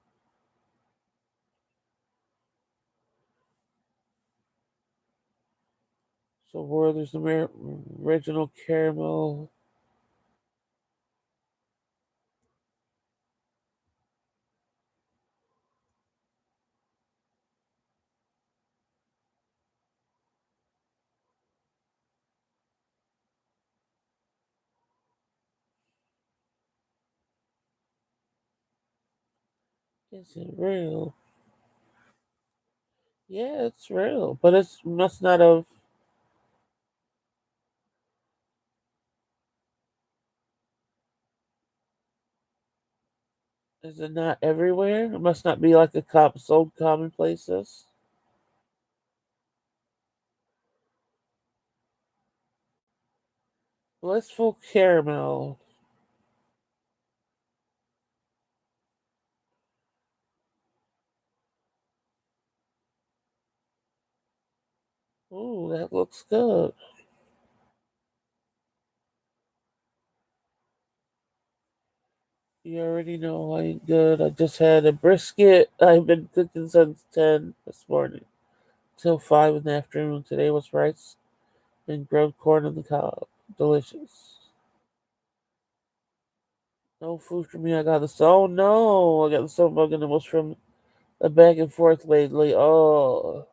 So Werther's original caramel is it real? Yeah, it's real, but it must not have. Is it not everywhere? It must not be like a cop sold common places. Blissful caramel. Ooh, that looks good. You already know I ain't good. I just had a brisket. I've been cooking since 10 this morning till 5 in the afternoon. Today was rice and grilled corn on the cob. Delicious. No food for me. I got this. Oh no! I got the stomach bug and it was from the back and forth lately. Oh,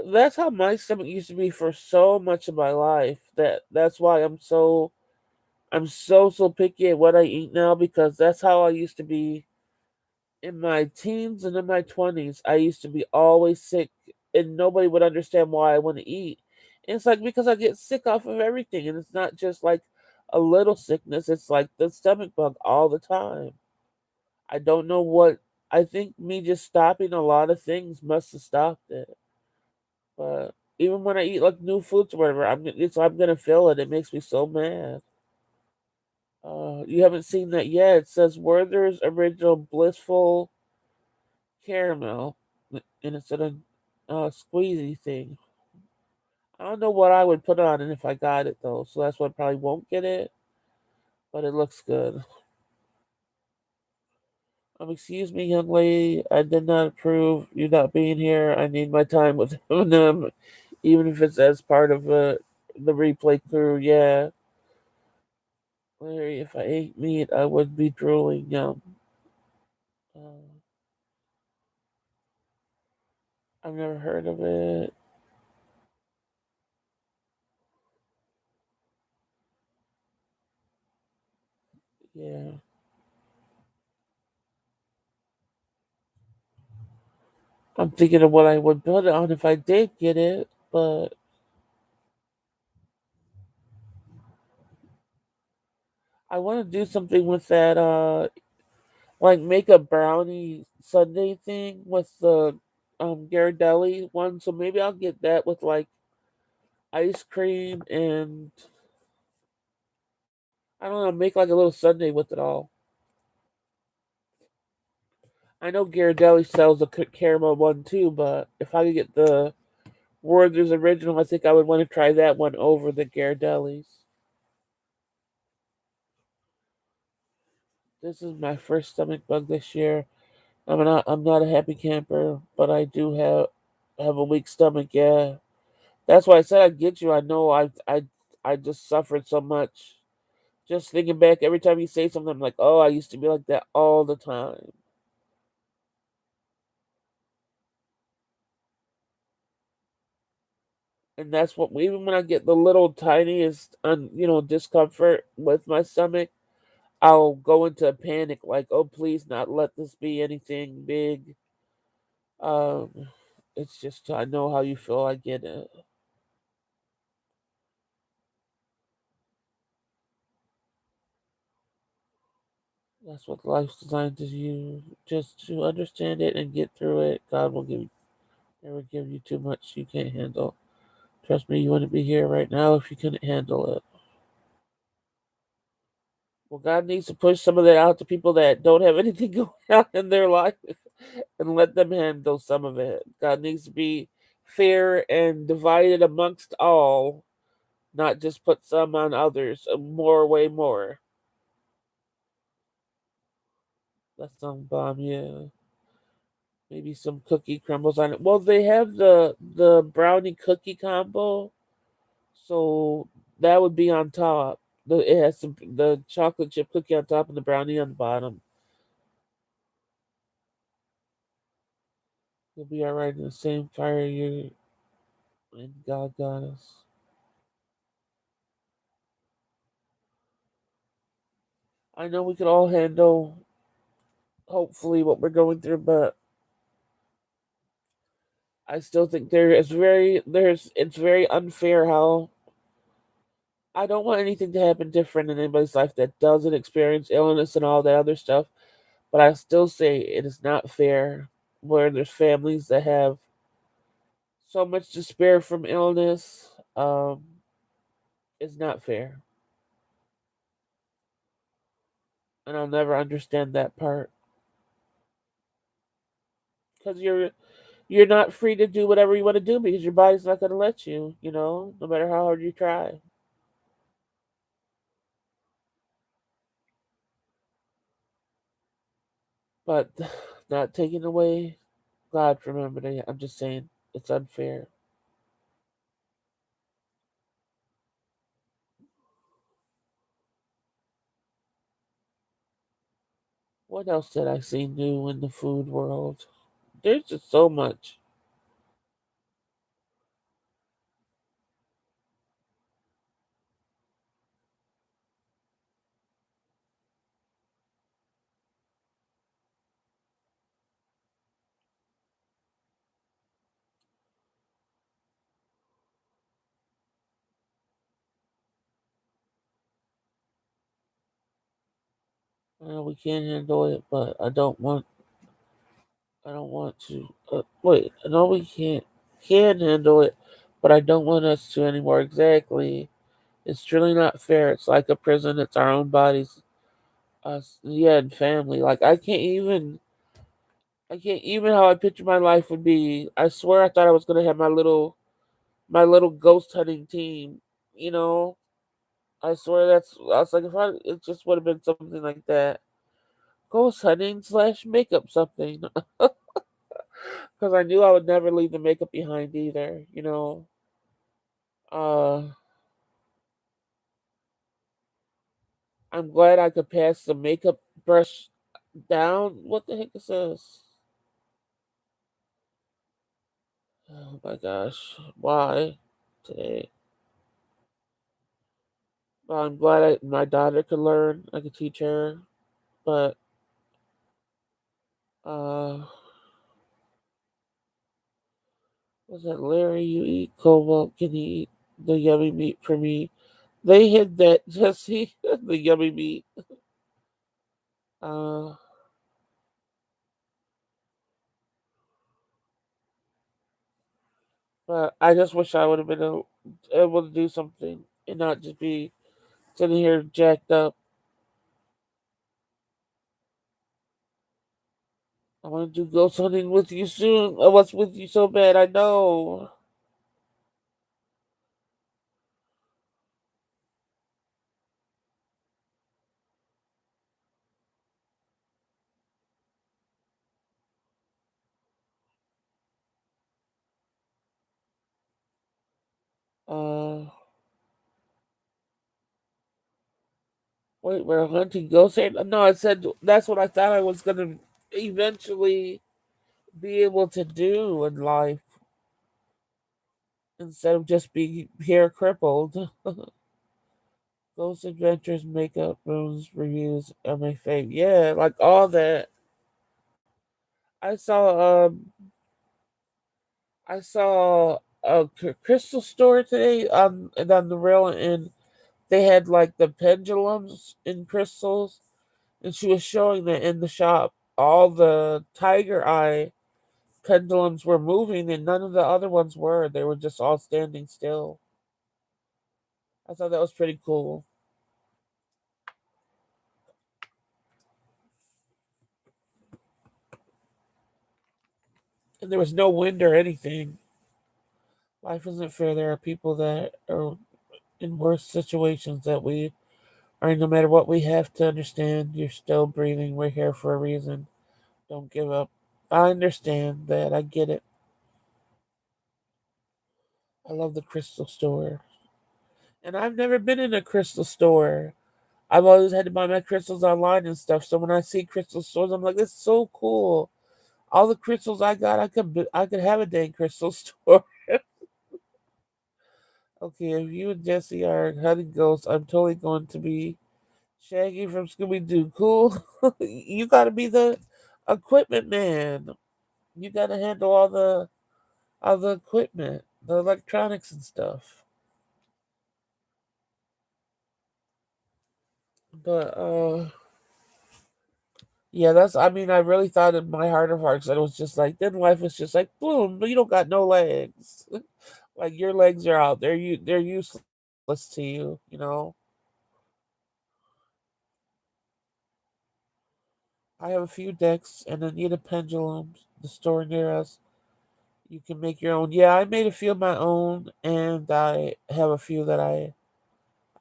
that's how my stomach used to be for so much of my life. That's why I'm so picky at what I eat now because that's how I used to be in my teens and in my 20s. I used to be always sick and nobody would understand why I want to eat. And it's like because I get sick off of everything and it's not just like a little sickness, it's like the stomach bug all the time. I don't know what I think me just stopping a lot of things must have stopped it. But even when I eat like new foods or whatever, I'm gonna feel it. It makes me so mad. You haven't seen that yet. It says Werther's Original Blissful Caramel, and it's in a squeezy thing. I don't know what I would put on it if I got it though, so that's why I probably won't get it. But it looks good. Excuse me, young lady. I did not approve you not being here. I need my time with them, even if it's as part of the replay crew. Yeah, Larry. If I ate meat, I would be drooling. Yum. Uh, I've never heard of it. Yeah. I'm thinking of what I would put it on if I did get it, but I want to do something with that. Like make a brownie sundae thing with the Ghirardelli one. So maybe I'll get that with like ice cream and I don't know, make like a little sundae with it all. I know Ghirardelli sells a caramel one too, but if I could get the Werther's original, I think I would want to try that one over the Ghirardelli's. This is my first stomach bug this year. I'm not a happy camper, but I do have a weak stomach. Yeah, that's why I said I'd get you. I know I just suffered so much. Just thinking back, every time you say something, I'm like, oh, I used to be like that all the time. And that's what even when I get the little tiniest, discomfort with my stomach, I'll go into a panic, like, oh, please, not let this be anything big. Um, it's just I know how you feel. I get it. That's what life's designed to you, just to understand it and get through it. God will never give you too much you can't handle. Trust me, you wouldn't be here right now if you couldn't handle it. Well, God needs to push some of that out to people that don't have anything going on in their life and let them handle some of it. God needs to be fair and divided amongst all, not just put some on others. More, way more. That's some bomb, yeah. Maybe some cookie crumbles on it. Well, they have the brownie cookie combo, so that would be on top. It has the chocolate chip cookie on top and the brownie on the bottom. You'll be alright in the same fire you and God got us. I know we can all handle hopefully what we're going through, but I still think there's it's very unfair how I don't want anything to happen different in anybody's life that doesn't experience illness and all that other stuff. But I still say it is not fair where there's families that have so much to spare from illness. It's not fair. And I'll never understand that part. Because you're not free to do whatever you want to do because your body's not going to let you, no matter how hard you try. But not taking away God from everybody. I'm just saying it's unfair. What else did I see new in the food world? There's just so much. We can't handle it, but I don't want to. Wait, no, we can handle it, but I don't want us to anymore. Exactly. It's truly not fair. It's like a prison. It's our own bodies. Us, yeah, and family. Like I can't even how I picture my life would be. I swear I thought I was gonna have my little ghost hunting team. You know, I swear I was like, if I, it just would have been something like that. Ghost hunting slash makeup something. Because I knew I would never leave the makeup behind either. Uh, I'm glad I could pass the makeup brush down. What the heck is this? Oh my gosh. Why? Today. Well, I'm glad my daughter could learn. I could teach her. But, uh, was that Larry? You eat cobalt, can you eat the yummy meat for me? They hid that, Jesse. The yummy meat. Uh, but I just wish I would have been able to do something and not just be sitting here jacked up. I want to do ghost hunting with you soon. I was with you so bad, I know. Uh, wait, we're hunting ghosts here? No, I said that's what I thought I was going to eventually be able to do in life instead of just being here crippled. Ghost Adventures, makeup, rooms, reviews are my fave. Yeah, like all that. I saw I saw a crystal store today on the rail, and they had like the pendulums in crystals, and she was showing that in the shop. All the tiger eye pendulums were moving, and none of the other ones were. They were just all standing still. I thought that was pretty cool. And there was no wind or anything. Life isn't fair. There are people that are in worse situations that we are. No matter what we have to understand, you're still breathing. We're here for a reason. Don't give up. I understand that. I get it. I love the crystal store. And I've never been in a crystal store. I've always had to buy my crystals online and stuff. So when I see crystal stores, I'm like, "This is so cool." All the crystals I got, I could have a dang crystal store. Okay, if you and Jesse are hunting ghosts, I'm totally going to be Shaggy from Scooby Doo. Cool. You got to be the equipment man. You got to handle all the equipment, the electronics and stuff. But yeah, that's. I mean, I really thought in my heart of hearts that it was just like then life was just like boom. You don't got no legs. Like your legs are out. They're useless to you. You know. I have a few decks and I need a pendulum. The store near us. You can make your own. Yeah, I made a few of my own, and I have a few that I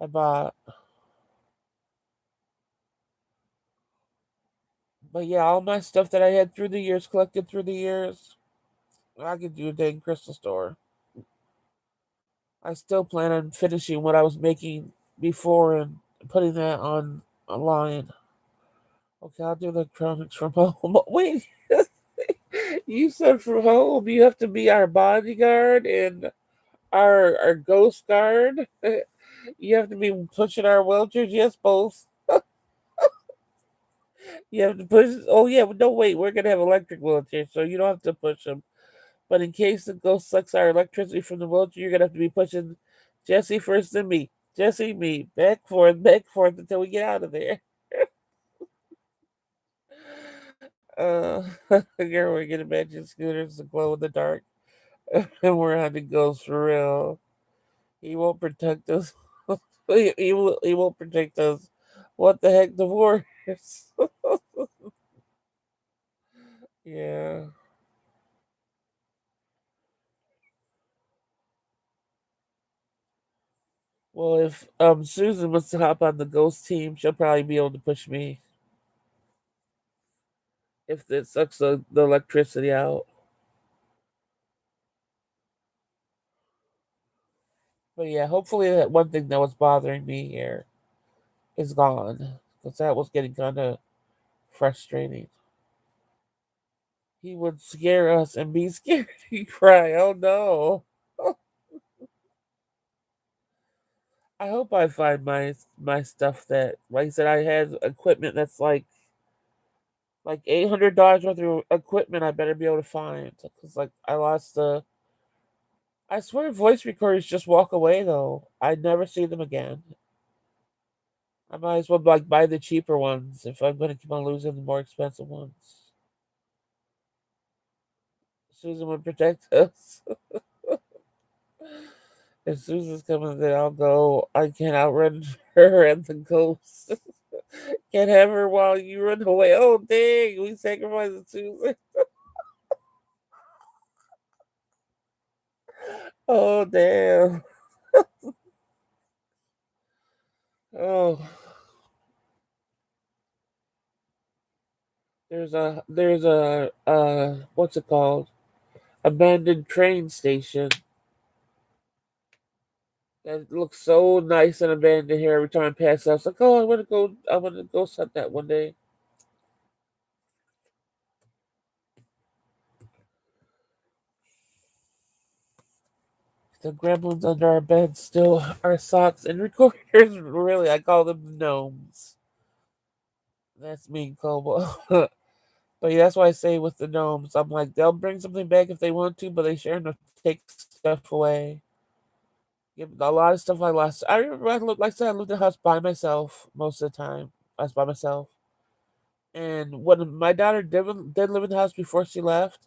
bought. But yeah, all my stuff that I had through the years, collected through the years, I could do a dang crystal store. I still plan on finishing what I was making before and putting that on online. Okay, I'll do electronics from home. But wait, you said from home you have to be our bodyguard and our ghost guard. You have to be pushing our wheelchairs. Yes, both. You have to push. Oh yeah, but no wait. We're gonna have electric wheelchairs, so you don't have to push them. But in case the ghost sucks our electricity from the wheelchair, you're gonna have to be pushing Jesse first, then me. Jesse, me, back forth until we get out of there. Uh, girl, we're gonna imagine scooters to glow in the dark, and we're hunting ghosts for real. He won't protect us. He won't protect us. What the heck, divorce? Yeah. Well, if Susan wants to hop on the ghost team, she'll probably be able to push me if it sucks the electricity out. But yeah, hopefully that one thing that was bothering me here is gone because that was getting kind of frustrating. He would scare us and be scared and cry. Oh no! I hope I find my stuff that, like I said, I had equipment that's like $800 worth of equipment. I better be able to find because like I lost the. I swear, voice recorders just walk away though. I never see them again. I might as well like buy the cheaper ones if I'm gonna keep on losing the more expensive ones. Susan would protect us. If Susan's coming, then I'll go. I can't outrun her and the ghost. Can't have her while you run away. Oh dang, we sacrificed Susan. Oh damn. Oh, there's a what's it called? Abandoned train station that looks so nice and abandoned here. Every time I pass, I was like, oh, I want to go set that one day. The gremlins under our bed still are socks and recorders. Really, I call them gnomes. That's mean, Kobo. But yeah, that's why I say with the gnomes, I'm like, they'll bring something back if they want to, but they sure enough take stuff away. Yeah, a lot of stuff I lost. I remember like I said, I lived in a house by myself most of the time. I was by myself. And when my daughter did live in the house before she left,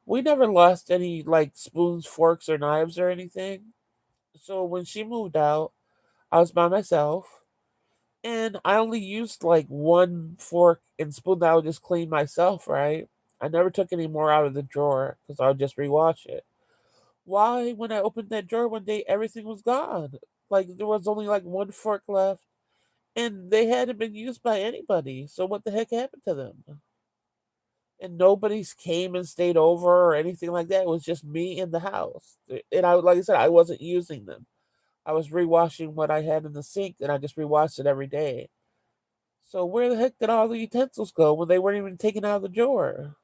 we never lost any like spoons, forks, or knives or anything. So when she moved out, I was by myself. And I only used like one fork and spoon that I would just clean myself, right? I never took any more out of the drawer because I would just rewash it. Why, when I opened that drawer one day, everything was gone? Like there was only like one fork left, and they hadn't been used by anybody. So what the heck happened to them? And nobody's came and stayed over or anything like that. It was just me in the house, and I like I said, I wasn't using them. I was rewashing what I had in the sink, and I just rewashed it every day. So where the heck did all the utensils go when they weren't even taken out of the drawer?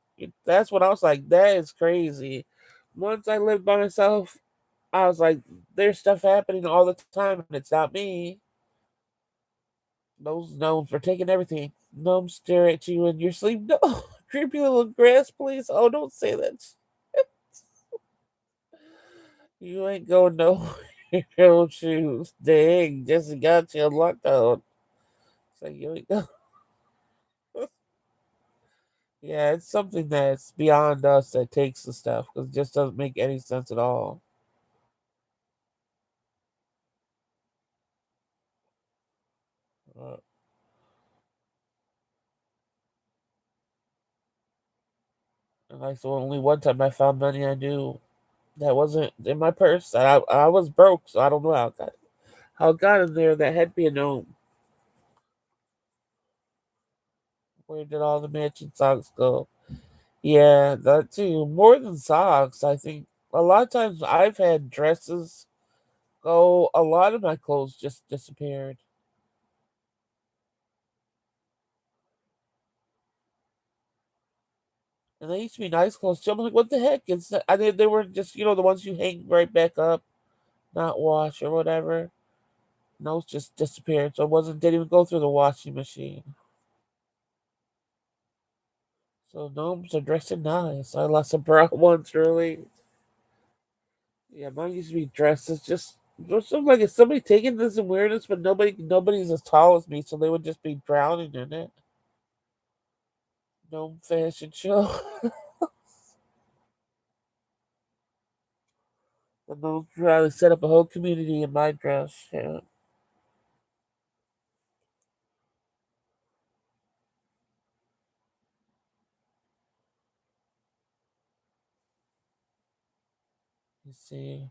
That's what I was like. That is crazy. Once I lived by myself, I was like, there's stuff happening all the time, and it's not me. Those gnomes are taking everything. Gnomes stare at you in your sleep. No, creepy little grass, please. Oh, don't say that. You ain't going no no shoes. Dang, Jesse got you on lockdown. So you ain't go. Yeah, it's something that's beyond us that takes the stuff because it just doesn't make any sense at all. Uh, And like the only one time I found money I knew that wasn't in my purse. I was broke, so I don't know how it got in there. That had to be a gnome. Where did all the matching socks go? Yeah, that too. More than socks, I think. A lot of times I've had dresses go. A lot of my clothes just disappeared. And they used to be nice clothes too. I'm like, what the heck? I mean, they were just, the ones you hang right back up, not wash or whatever. And those just disappeared. So it didn't even go through the washing machine. So gnomes are dressing nice. I lost a bra once, really. Yeah, mine used to be dressed as just something like, is somebody taking this and wearing this, but nobody's as tall as me, so they would just be drowning in it. Gnome fashion show. The gnomes probably set up a whole community in my dress. Yeah. You see.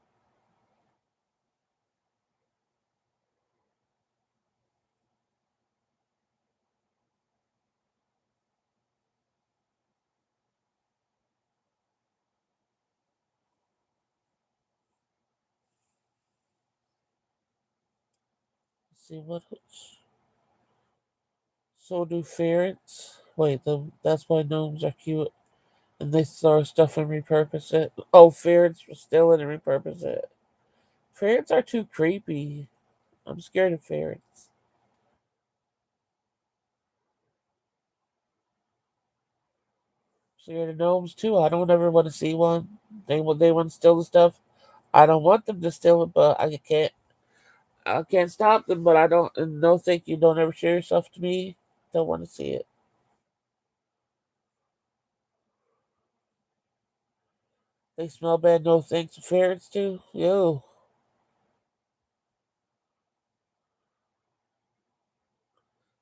See what else? So do ferrets. Wait, that's why gnomes are cute. And they throw stuff and repurpose it. Oh, ferrets will steal it and repurpose it. Ferrets are too creepy. I'm scared of ferrets. Scared of gnomes too. I don't ever want to see one. They want to steal the stuff. I don't want them to steal it, but I can't stop them. But I don't. And no, thank you. Don't ever share yourself to me. Don't want to see it. They smell bad. No thanks. Ferrets too. Yo,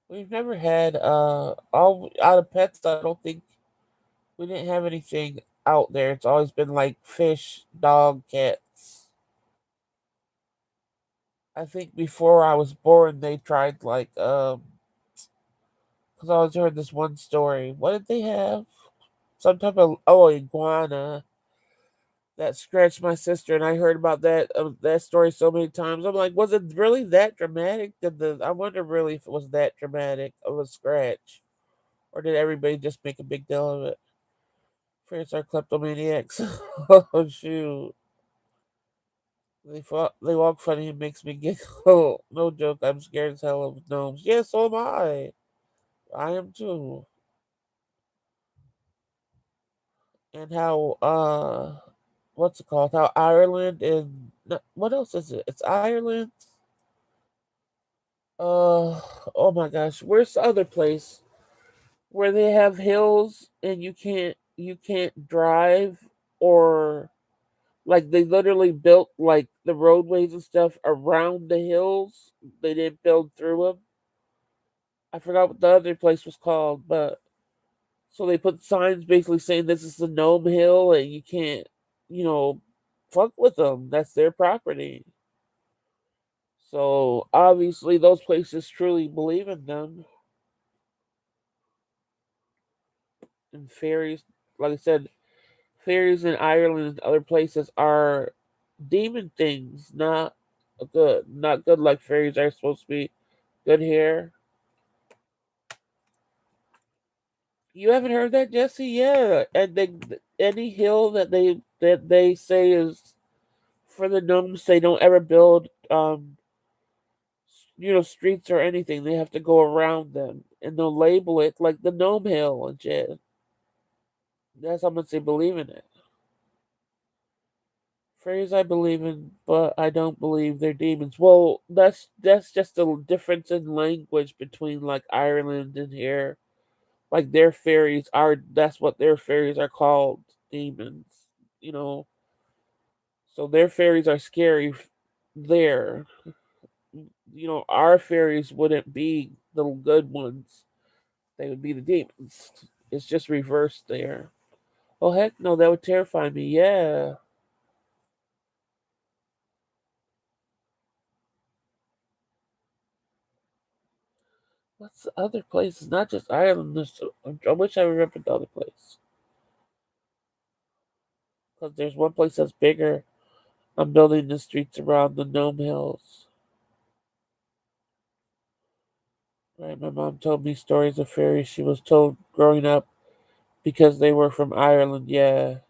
we've never had all out of pets. I don't think we didn't have anything out there. It's always been like fish, dog, cats. I think before I was born, they tried like because I always heard this one story. What did they have? Some type of iguana that scratched my sister, and I heard about that story so many times. I'm like, was it really that dramatic? I wonder really if it was that dramatic of a scratch, or did everybody just make a big deal of it? Ferrets are kleptomaniacs. Oh shoot. They walk funny and makes me giggle. No joke, I'm scared as hell of gnomes. Yeah, so am I. I am too. And how what's it called? How Ireland and what else is it? It's Ireland. Oh my gosh, where's the other place where they have hills and you can't drive, or like they literally built like the roadways and stuff around the hills. They didn't build through them. I forgot what the other place was called, but so they put signs basically saying this is the Gnome Hill and you can't, you know, fuck with them. That's their property. So obviously those places truly believe in them. And fairies, like I said, fairies in Ireland and other places are demon things, not good like fairies are supposed to be. Good here. You haven't heard that, Jesse? Yeah, and any hill that they say is for the gnomes, they don't ever build streets or anything. They have to go around them, and they'll label it like the gnome hill and shit. That's how much they believe in it. Fairies I believe in, but I don't believe they're demons. Well, that's just a difference in language between like Ireland and here. Like their fairies are that's what their fairies are called, demons. You know, so their fairies are scary there. Our fairies wouldn't be the good ones. They would be the demons. It's just reversed there. Oh heck no, that would terrify me. Yeah. What's the other place? It's not just Ireland. I wish I remembered the other place. Because there's one place that's bigger. I'm building the streets around the Gnome Hills. Right, my mom told me stories of fairies she was told growing up because they were from Ireland. Yeah.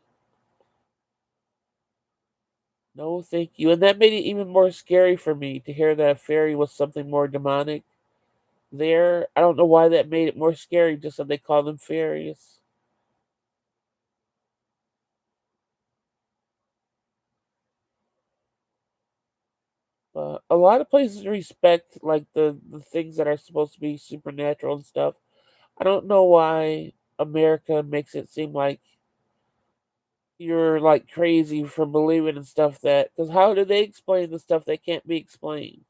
No, thank you. And that made it even more scary for me to hear that a fairy was something more demonic. There, I don't know why that made it more scary, just that they call them fairies. But a lot of places respect like the things that are supposed to be supernatural and stuff. I don't know why America makes it seem like you're like crazy for believing in stuff that. Because how do they explain the stuff that can't be explained?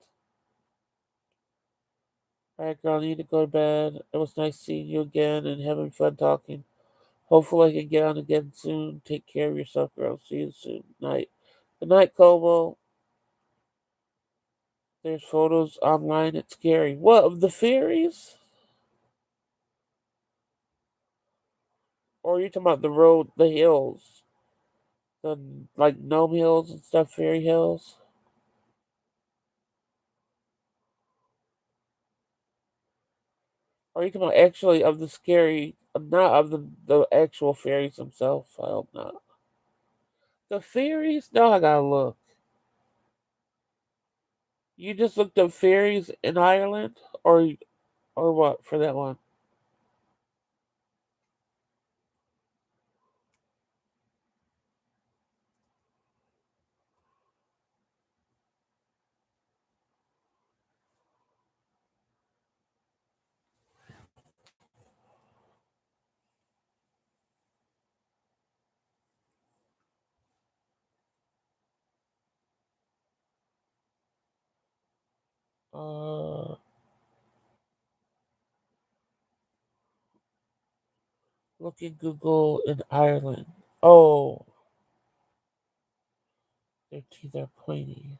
All right, girl, I need to go to bed. It was nice seeing you again and having fun talking. Hopefully, I can get on again soon. Take care of yourself, girl. See you soon. Night. Good night, Como. There's photos online. It's scary. What, of the fairies? Or are you talking about the road, the hills? The, like, gnome hills and stuff, fairy hills? Or are you talking about actually of the scary, not of the actual fairies themselves? I hope not. The fairies? No, I gotta look. You just looked up fairies in Ireland? Or what for that one? Uh, Look in Google in Ireland. Oh, their teeth are pointy.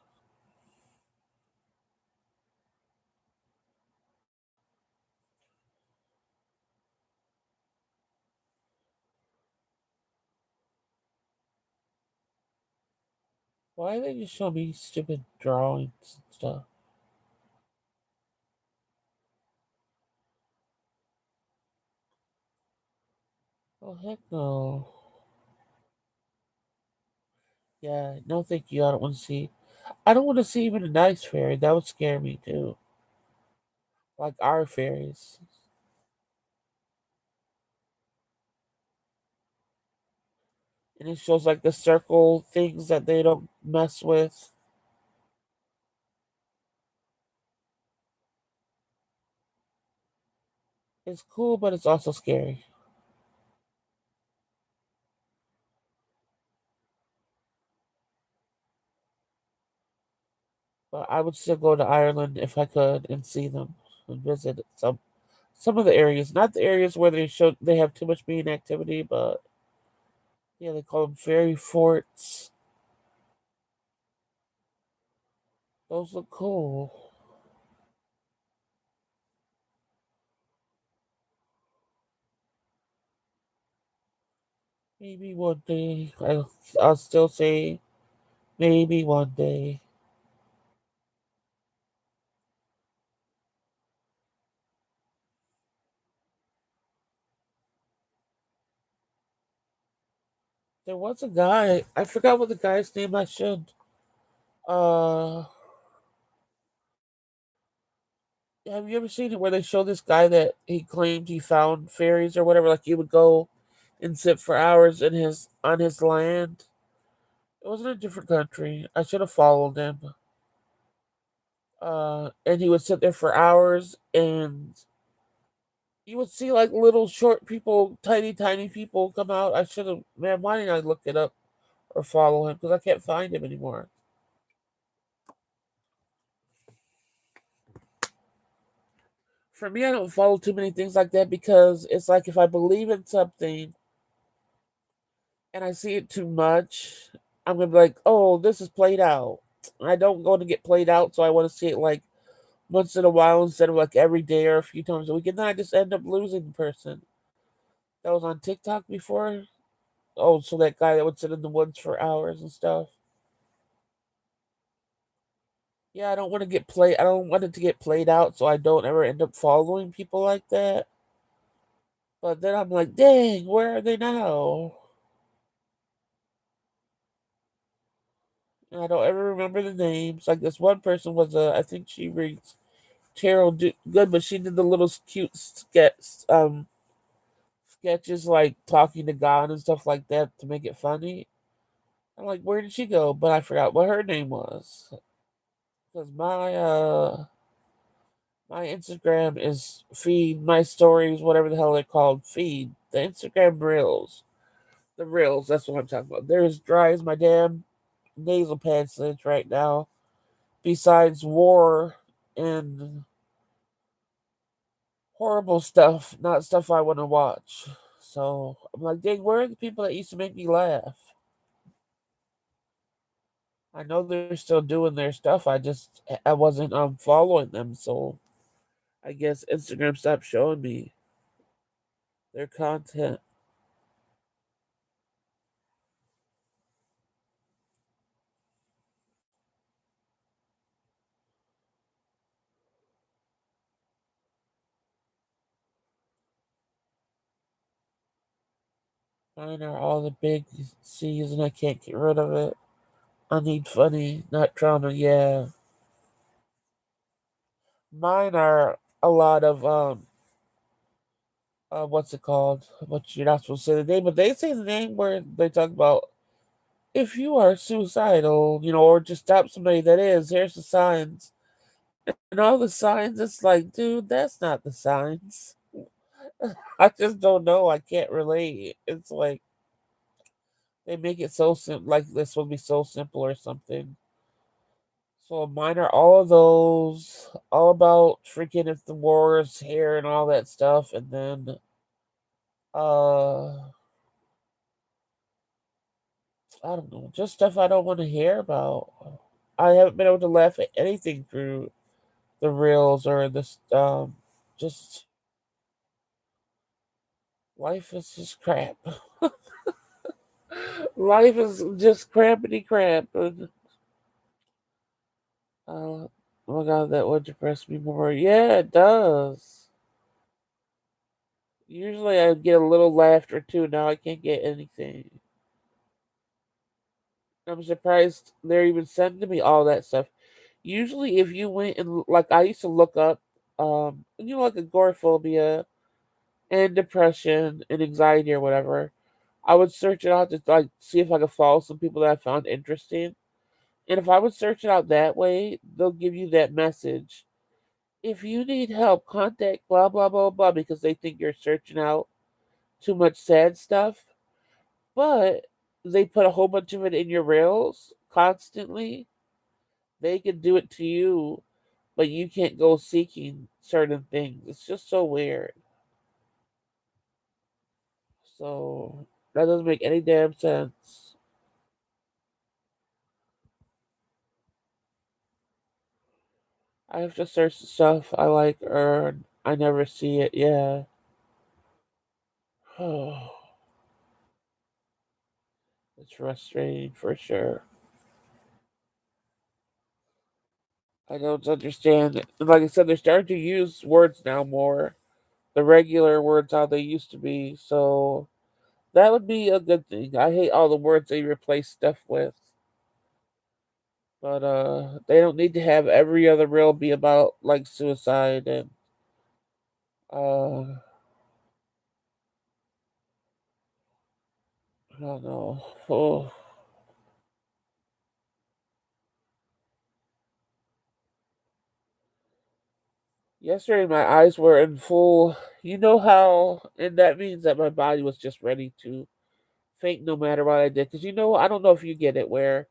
Why they just show me stupid drawings and stuff? Oh heck no. Yeah, no thank you. I don't want to see. I don't want to see even a nice fairy. That would scare me too. Like our fairies. And it shows like the circle things that they don't mess with. It's cool, but it's also scary. But I would still go to Ireland if I could and see them and visit some of the areas. Not the areas where they have too much bean activity, but yeah, they call them fairy forts. Those look cool. Maybe one day. I'll still say maybe one day. There was a guy. I forgot what the guy's name. I should. Uh, have you ever seen it where they show this guy that he claimed he found fairies or whatever? Like he would go and sit for hours in his on his land. It was in a different country. I should have followed him. And he would sit there for hours, and you would see like little short people, tiny people come out. I should have, man. Why didn't I look it up or follow him? Because I can't find him anymore. For me, I don't follow too many things like that because it's like if I believe in something, and I see it too much, I'm gonna be like, oh, this is played out. I don't go to get played out, so I want to see it like once in a while instead of like every day or a few times a week, and then I just end up losing the person that was on TikTok before. Oh, so that guy that would sit in the woods for hours and stuff. Yeah, I don't want to get played. I don't want it to get played out, so I don't ever end up following people like that. But then I'm like, dang, where are they now? And I don't ever remember the names. Like this one person was I think she reads tarot good, but she did the little cute sketches like talking to God and stuff like that to make it funny. I'm like, where did she go? But I forgot what her name was. Because my Instagram is feed, my stories, whatever the hell they're called, feed. The Instagram reels. The reels, that's what I'm talking about. They're as dry as my damn nasal passage right now. Besides war and horrible stuff, not stuff I want to watch. So I'm like, dang, where are the people that used to make me laugh? I know they're still doing their stuff. I wasn't following them, so I guess Instagram stopped showing me their content. Mine are all the big C's, and I can't get rid of it. I need funny, not trauma. Yeah, mine are a lot of what's it called? What you're not supposed to say the name, but they say the name where they talk about if you are suicidal, or just stop somebody that is. Here's the signs, and all the signs. It's like, dude, that's not the signs. I just don't know. I can't relate. It's like they make it so simple, like this will be so simple or something. So mine are all of those, all about freaking if the war is here and all that stuff, and then uh I don't know, just stuff I don't want to hear about. I haven't been able to laugh at anything through the reels or this just life is just crap. Life is just crappity crap. And, oh my god, that would depress me more. Yeah, it does. Usually I get a little laughter too. Now I can't get anything. I'm surprised they're even sending me all that stuff. Usually, if you went and like I used to look up, like agoraphobia and depression and anxiety or whatever, I would search it out to like see if I could follow some people that I found interesting. And if I would search it out that way, they'll give you that message. If you need help, contact blah blah blah blah because they think you're searching out too much sad stuff. But they put a whole bunch of it in your rails constantly. They can do it to you, but you can't go seeking certain things. It's just so weird. So that doesn't make any damn sense. I have to search the stuff I like or I never see it. Yeah. It's frustrating for sure. I don't understand it. Like I said, they're starting to use words now more. The regular words how they used to be. So that would be a good thing. I hate all the words they replace stuff with. But they don't need to have every other reel be about like suicide and uh I don't know. Oh. Yesterday my eyes were in full, you know how, and that means that my body was just ready to faint no matter what I did. Because I don't know if you get it where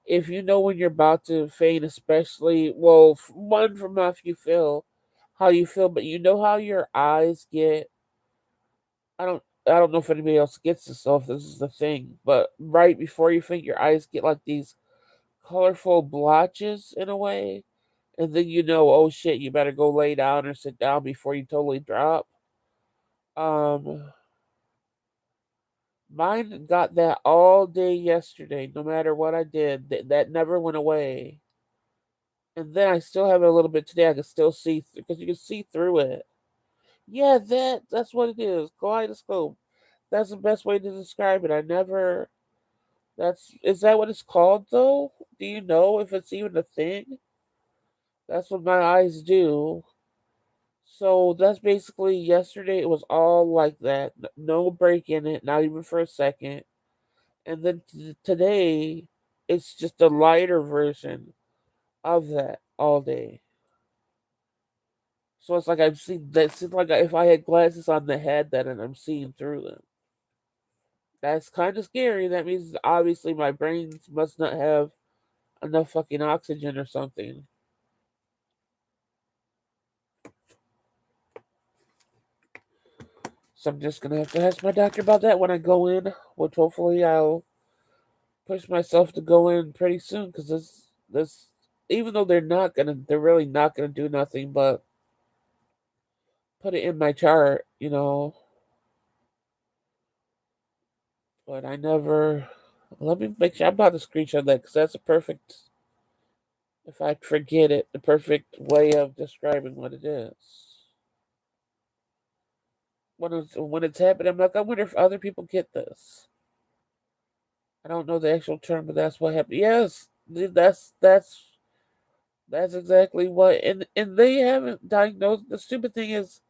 if you know when you're about to faint, especially, well, one from how you feel, but you know how your eyes get. I don't. I don't know if anybody else gets this, so if this is the thing, but right before you faint, your eyes get like these colorful blotches in a way, and then you know, oh shit, you better go lay down or sit down before you totally drop. Um, Mine got that all day yesterday, no matter what I did. That never went away. And then I still have it a little bit today. I can still see because you can see through it. Yeah, that's what it is. Kaleidoscope. That's the best way to describe it. I never. That's is that what it's called though? Do you know if it's even a thing? That's what my eyes do. So that's basically yesterday. It was all like that. No break in it, not even for a second. And then today, it's just a lighter version of that all day. So it's like I'm seeing that. It's like if I had glasses on the head, then and I'm seeing through them. That's kind of scary. That means obviously my brain must not have enough fucking oxygen or something. So I'm just gonna have to ask my doctor about that when I go in, which hopefully I'll push myself to go in pretty soon because this even though they're really not gonna do nothing but put it in my chart, but I never. Let me make sure I'm about to screenshot that because that's a perfect. If I forget it, the perfect way of describing what it is. When it's happening, I'm like, I wonder if other people get this. I don't know the actual term, but that's what happened. Yes, that's exactly what. And they haven't diagnosed. The stupid thing is,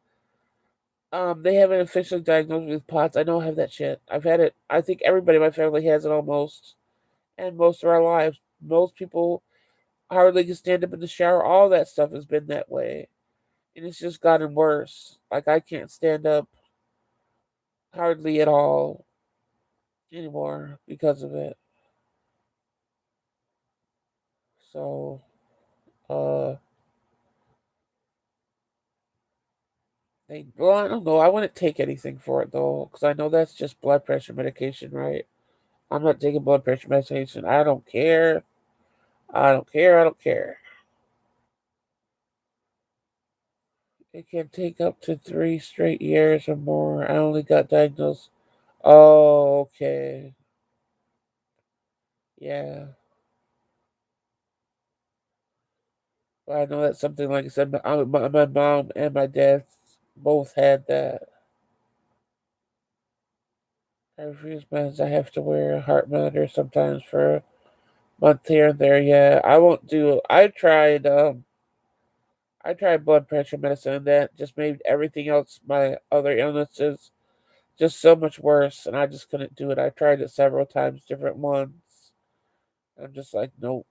they haven't officially diagnosed me with POTS. I know I have that shit. I've had it. I think everybody in my family has it almost, and most of our lives. Most people hardly can stand up in the shower. All that stuff has been that way, and it's just gotten worse. Like I can't stand up hardly at all anymore because of it. So, uh, well, I don't know. I wouldn't take anything for it though, because I know that's just blood pressure medication, right? I'm not taking blood pressure medication. I don't care. I don't care. I don't care. It can take up to 3 straight years or more. I only got diagnosed. Oh, okay. Yeah. Well, I know that's something like I said. My mom and my dad both had that. Every few months, I have to wear a heart monitor sometimes for a month here and there. Yeah, I won't do. I tried blood pressure medicine, and that just made everything else, my other illnesses, just so much worse, and I just couldn't do it. I tried it several times, different ones. I'm just like, nope.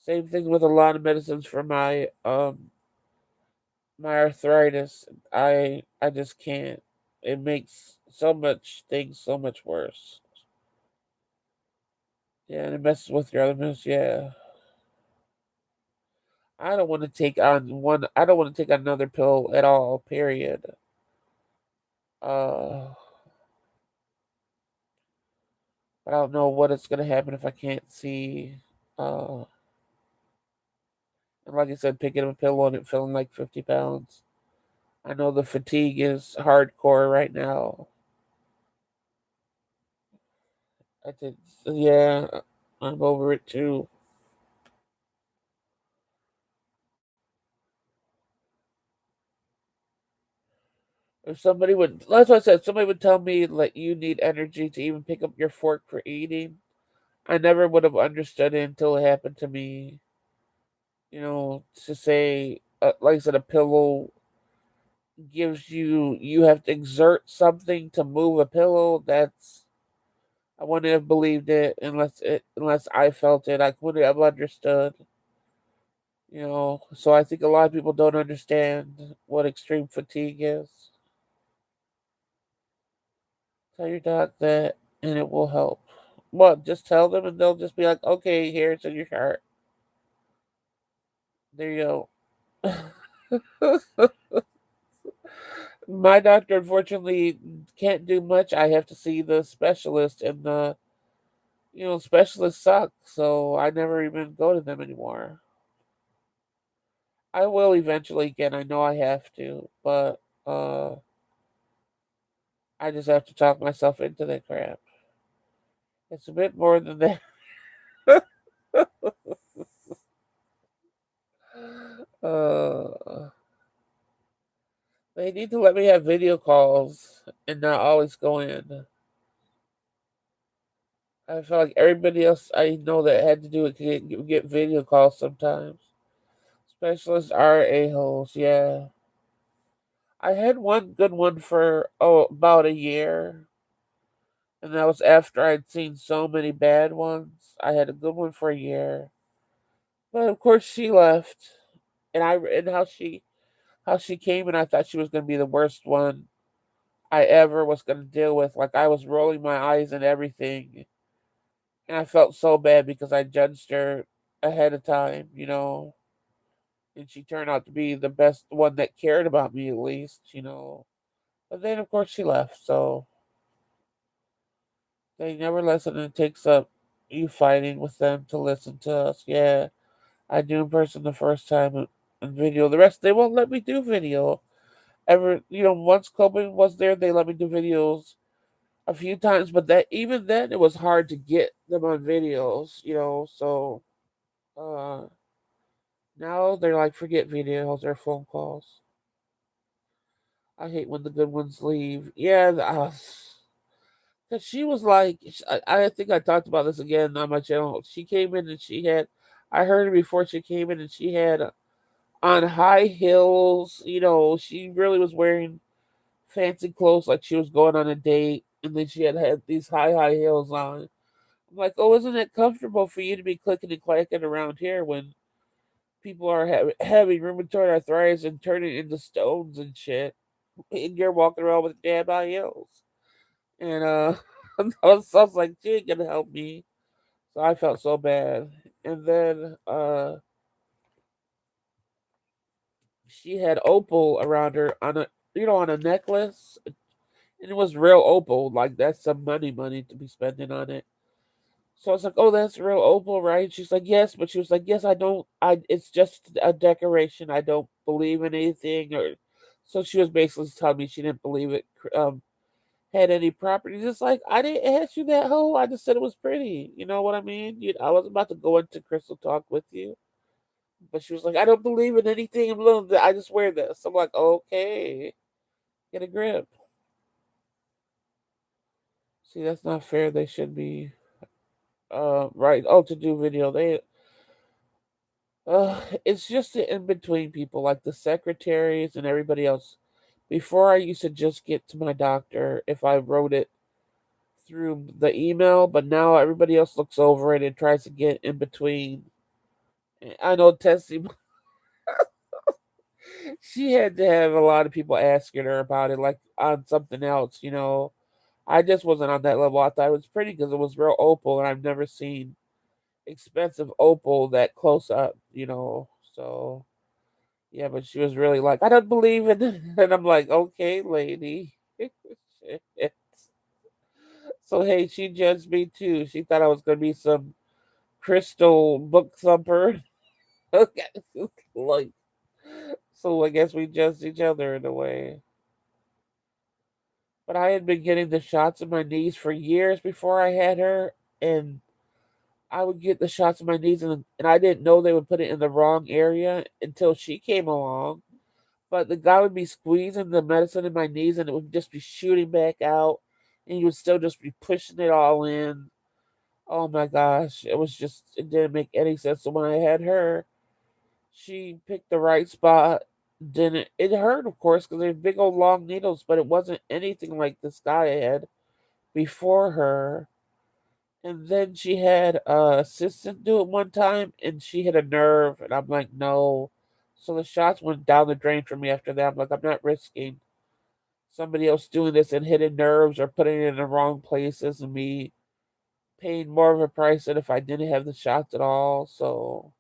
Same thing with a lot of medicines for my arthritis. I just can't. It makes so much things so much worse. Yeah, and it messes with your other meds. Yeah, I don't want to take on one. I don't want to take another pill at all. Period. Uh, but I don't know what is gonna happen if I can't see. Uh, and like I said, picking up a pill on it, feeling like 50 pounds. I know the fatigue is hardcore right now. I think, yeah, I'm over it too. If somebody would, that's what I said. Somebody would tell me like you need energy to even pick up your fork for eating. I never would have understood it until it happened to me. To say, like I said, a pillow gives you have to exert something to move a pillow. I wouldn't have believed it unless I felt it. I wouldn't have understood. So I think a lot of people don't understand what extreme fatigue is. Tell your doc that, and it will help. Well, just tell them, and they'll just be like, "Okay, here it's in your chart. There you go." My doctor unfortunately can't do much. I have to see the specialist, and the specialists suck, so I never even go to them anymore. I will eventually again. I know I have to, but I just have to talk myself into that crap. It's a bit more than that. uh, they need to let me have video calls and not always go in. I feel like everybody else I know that had to do it get video calls sometimes. Specialists are a-holes, yeah. I had one good one for about a year, and that was after I'd seen so many bad ones. I had a good one for a year, but of course she left, and how she came, and I thought she was gonna be the worst one I ever was gonna deal with. Like I was rolling my eyes and everything, and I felt so bad because I judged her ahead of time. And she turned out to be the best one that cared about me at least. But then, of course, she left, so they never listen, and it takes up you fighting with them to listen to us. Yeah, I do in person the first time and video. The rest, they won't let me do video. Once Coben was there, they let me do videos a few times, but that even then, it was hard to get them on videos. Uh, now they're like, forget videos or phone calls. I hate when the good ones leave. Yeah, cause she was like, I think I talked about this again on my channel. She came in and I heard her before she came in and she had on high heels. She really was wearing fancy clothes like she was going on a date. And then she had these high heels on. I'm like, oh, isn't it comfortable for you to be clicking and clacking around here when people are having rheumatoid arthritis and turning into stones and shit? And you're walking around with damn high heels. And I was like, she ain't gonna help me. So I felt so bad. And then she had opal around her on a necklace. And it was real opal. Like that's some money to be spending on it. So I was like, oh, that's real opal, right? She's like, yes, but she was like, yes, I don't. It's just a decoration. I don't believe in anything, or so she was basically telling me she didn't believe it. Had any properties. It's like I didn't ask you that hoe. I just said it was pretty. You know what I mean? I was about to go into crystal talk with you, but she was like, I don't believe in anything. I just wear this. I'm like, okay, get a grip. See, that's not fair. They should be right. Oh, to do video, it's just the in between people, like the secretaries and everybody else. Before I used to just get to my doctor if I wrote it through the email, but now everybody else looks over it and tries to get in between. I know Tessie, she had to have a lot of people asking her about it, like on something else. I just wasn't on that level. I thought it was pretty because it was real opal, and I've never seen expensive opal that close up. So, yeah, but she was really like, I don't believe in it. And I'm like, okay, lady. So, hey, she judged me too. She thought I was going to be some crystal book thumper. Okay. Like, so I guess we judged each other in a way. But I had been getting the shots in my knees for years before I had her, and I would get the shots in my knees, and I didn't know they would put it in the wrong area until she came along. But the guy would be squeezing the medicine in my knees, and it would just be shooting back out, and he would still just be pushing it all in. Oh my gosh, it didn't make any sense. So when I had her, she picked the right spot. Didn't it hurt, of course, because they're big old long needles, but it wasn't anything like this guy I had before her. And then she had a assistant do it one time, and she hit a nerve, and I'm like, no. So the shots went down the drain for me after that. I'm like, I'm not risking somebody else doing this and hitting nerves or putting it in the wrong places and me paying more of a price than if I didn't have the shots at all. So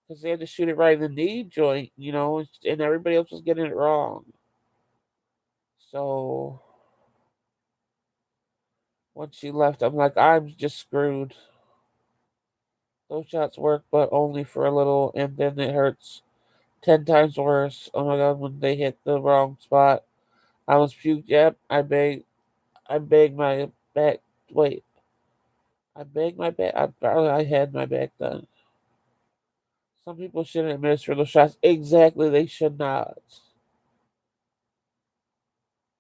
because they had to shoot it right in the knee joint, and everybody else was getting it wrong. So once she left, I'm like, I'm just screwed. Those shots work, but only for a little, and then it hurts 10 times worse. Oh my god, when they hit the wrong spot. I was puked. Yep, I begged my back. Wait, I begged my back. I had my back done. Some people shouldn't administer those shots. Exactly, they should not.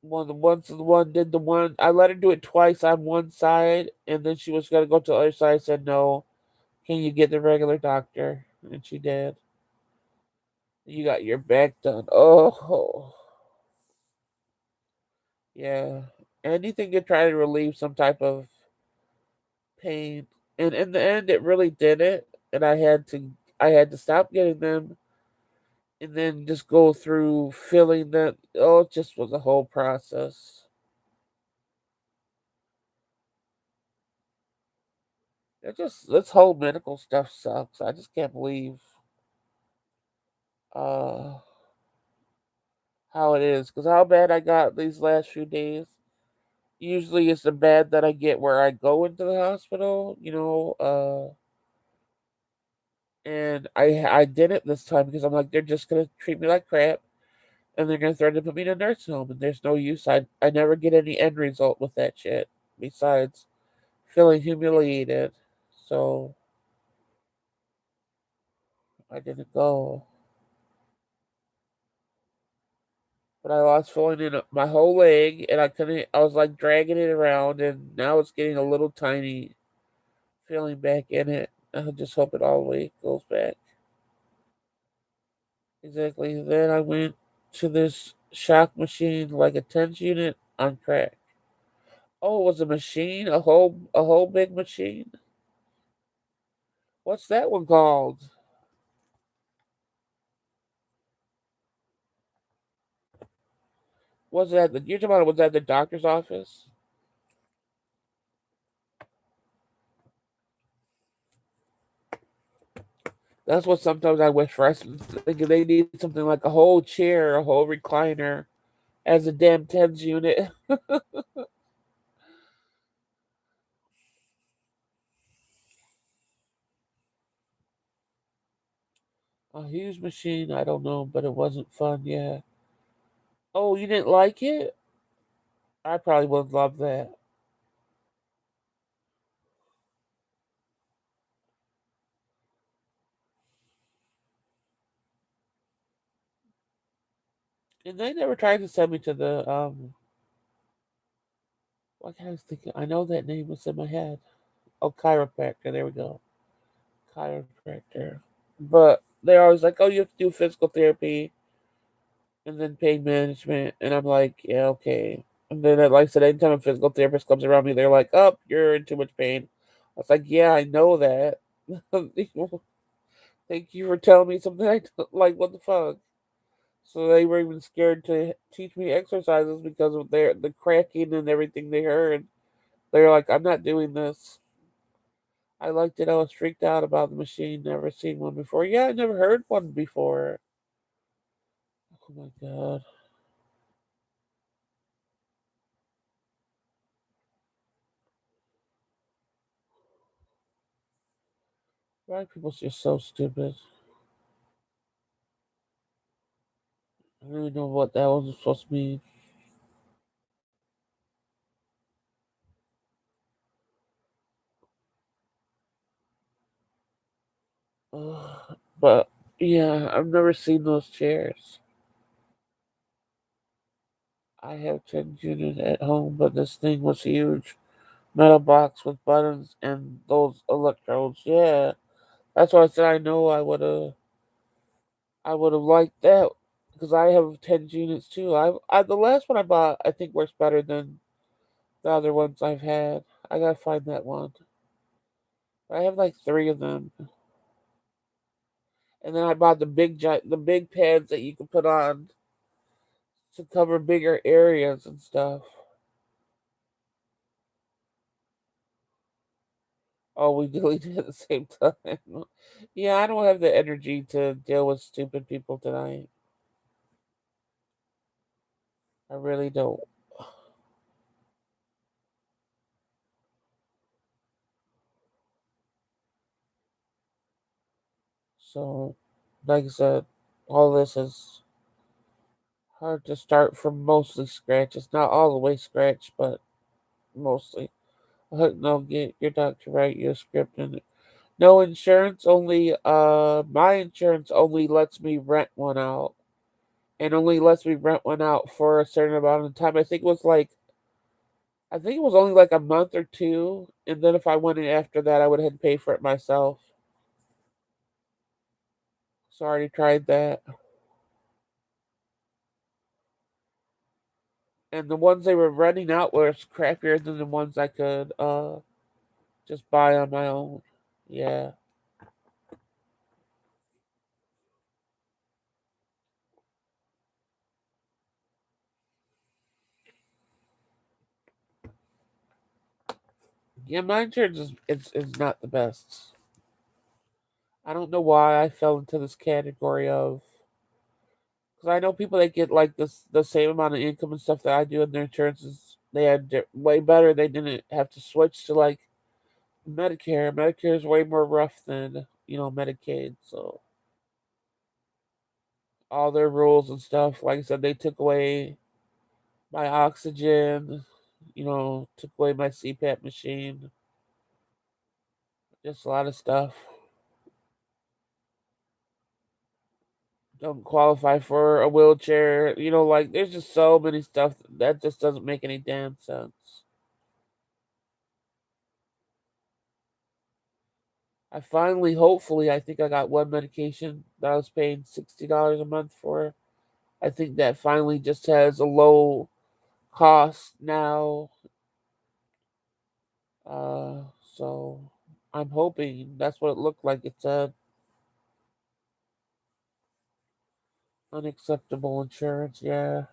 Once the one did the one, I let her do it twice on one side, and then she was gonna go to the other side. I said no. Can you get the regular doctor? And she did. You got your back done. Oh, yeah. Anything to try to relieve some type of pain. And in the end, it really did it. And I had to stop getting them, and then just go through filling them. Oh, it just was a whole process. It just this whole medical stuff sucks. I just can't believe uh how it is. Because how bad I got these last few days. Usually it's the bad that I get where I go into the hospital, and I didn't this time because I'm like they're just gonna treat me like crap, and they're gonna threaten to put me in a nursing home, and there's no use. I never get any end result with that shit besides feeling humiliated. So I didn't go. But I lost feeling in my whole leg, and I couldn't. I was like dragging it around, and now it's getting a little tiny feeling back in it. I just hope it all the way goes back. Exactly. Then I went to this shock machine, like a TENS unit on crack. Oh, it was a machine, a whole big machine. What's that one called? Was that the you're talking about? Was that the doctor's office? That's what sometimes I wish for. I think they need something like a whole chair, a whole recliner, as a damn TENS unit. A huge machine. I don't know, but it wasn't fun. Yeah. Oh, you didn't like it? I probably would love that. And they never tried to send me to the what kind of thinking? I know that name was in my head. Oh, chiropractor. There we go. Chiropractor. But they're always like, oh, you have to do physical therapy and then pain management. And I'm like, yeah, okay. And then, like I said, anytime a physical therapist comes around me, they're like, oh, you're in too much pain. I was like, yeah, I know that. Thank you for telling me something I don't like. What the fuck? So they were even scared to teach me exercises because of the cracking and everything they heard. They're like, I'm not doing this. I liked it. I was freaked out about the machine. Never seen one before. Yeah, I never heard one before. Oh my god. Why people's just so stupid? I don't even know what that was supposed to mean. But yeah, I've never seen those chairs. I have 10 units at home, but this thing was huge. Metal box with buttons and those electrodes. Yeah, that's why I said I would have liked that because I have 10 units too. The last one I bought I think works better than the other ones I've had. I gotta find that one. I have like three of them, and then I bought the big pads that you can put on to cover bigger areas and stuff. Oh, we deleted at the same time. Yeah, I don't have the energy to deal with stupid people tonight. I really don't. So, like I said, all this is hard to start from mostly scratch. It's not all the way scratch, but mostly. No, get your doctor write you a script and no insurance. Only my insurance only lets me rent one out, and only lets me rent one out for a certain amount of time. I think it was only like a month or two, and then if I went in after that, I would have to pay for it myself. So I already tried that, and the ones they were renting out were crappier than the ones I could just buy on my own. Yeah, yeah, my insurance is not the best. I don't know why I fell into this category of because I know people that get like this the same amount of income and stuff that I do, and their insurances they had way better. They didn't have to switch to like Medicare. Medicare is way more rough than Medicaid. So all their rules and stuff, like I said, they took away my oxygen. Took away my CPAP machine. Just a lot of stuff. Don't qualify for a wheelchair. Like there's just so many stuff that just doesn't make any damn sense. Hopefully, I think I got one medication that I was paying $60 a month for. I think that finally just has a low cost now. So I'm hoping that's what it looked like. It said unacceptable insurance. Yeah.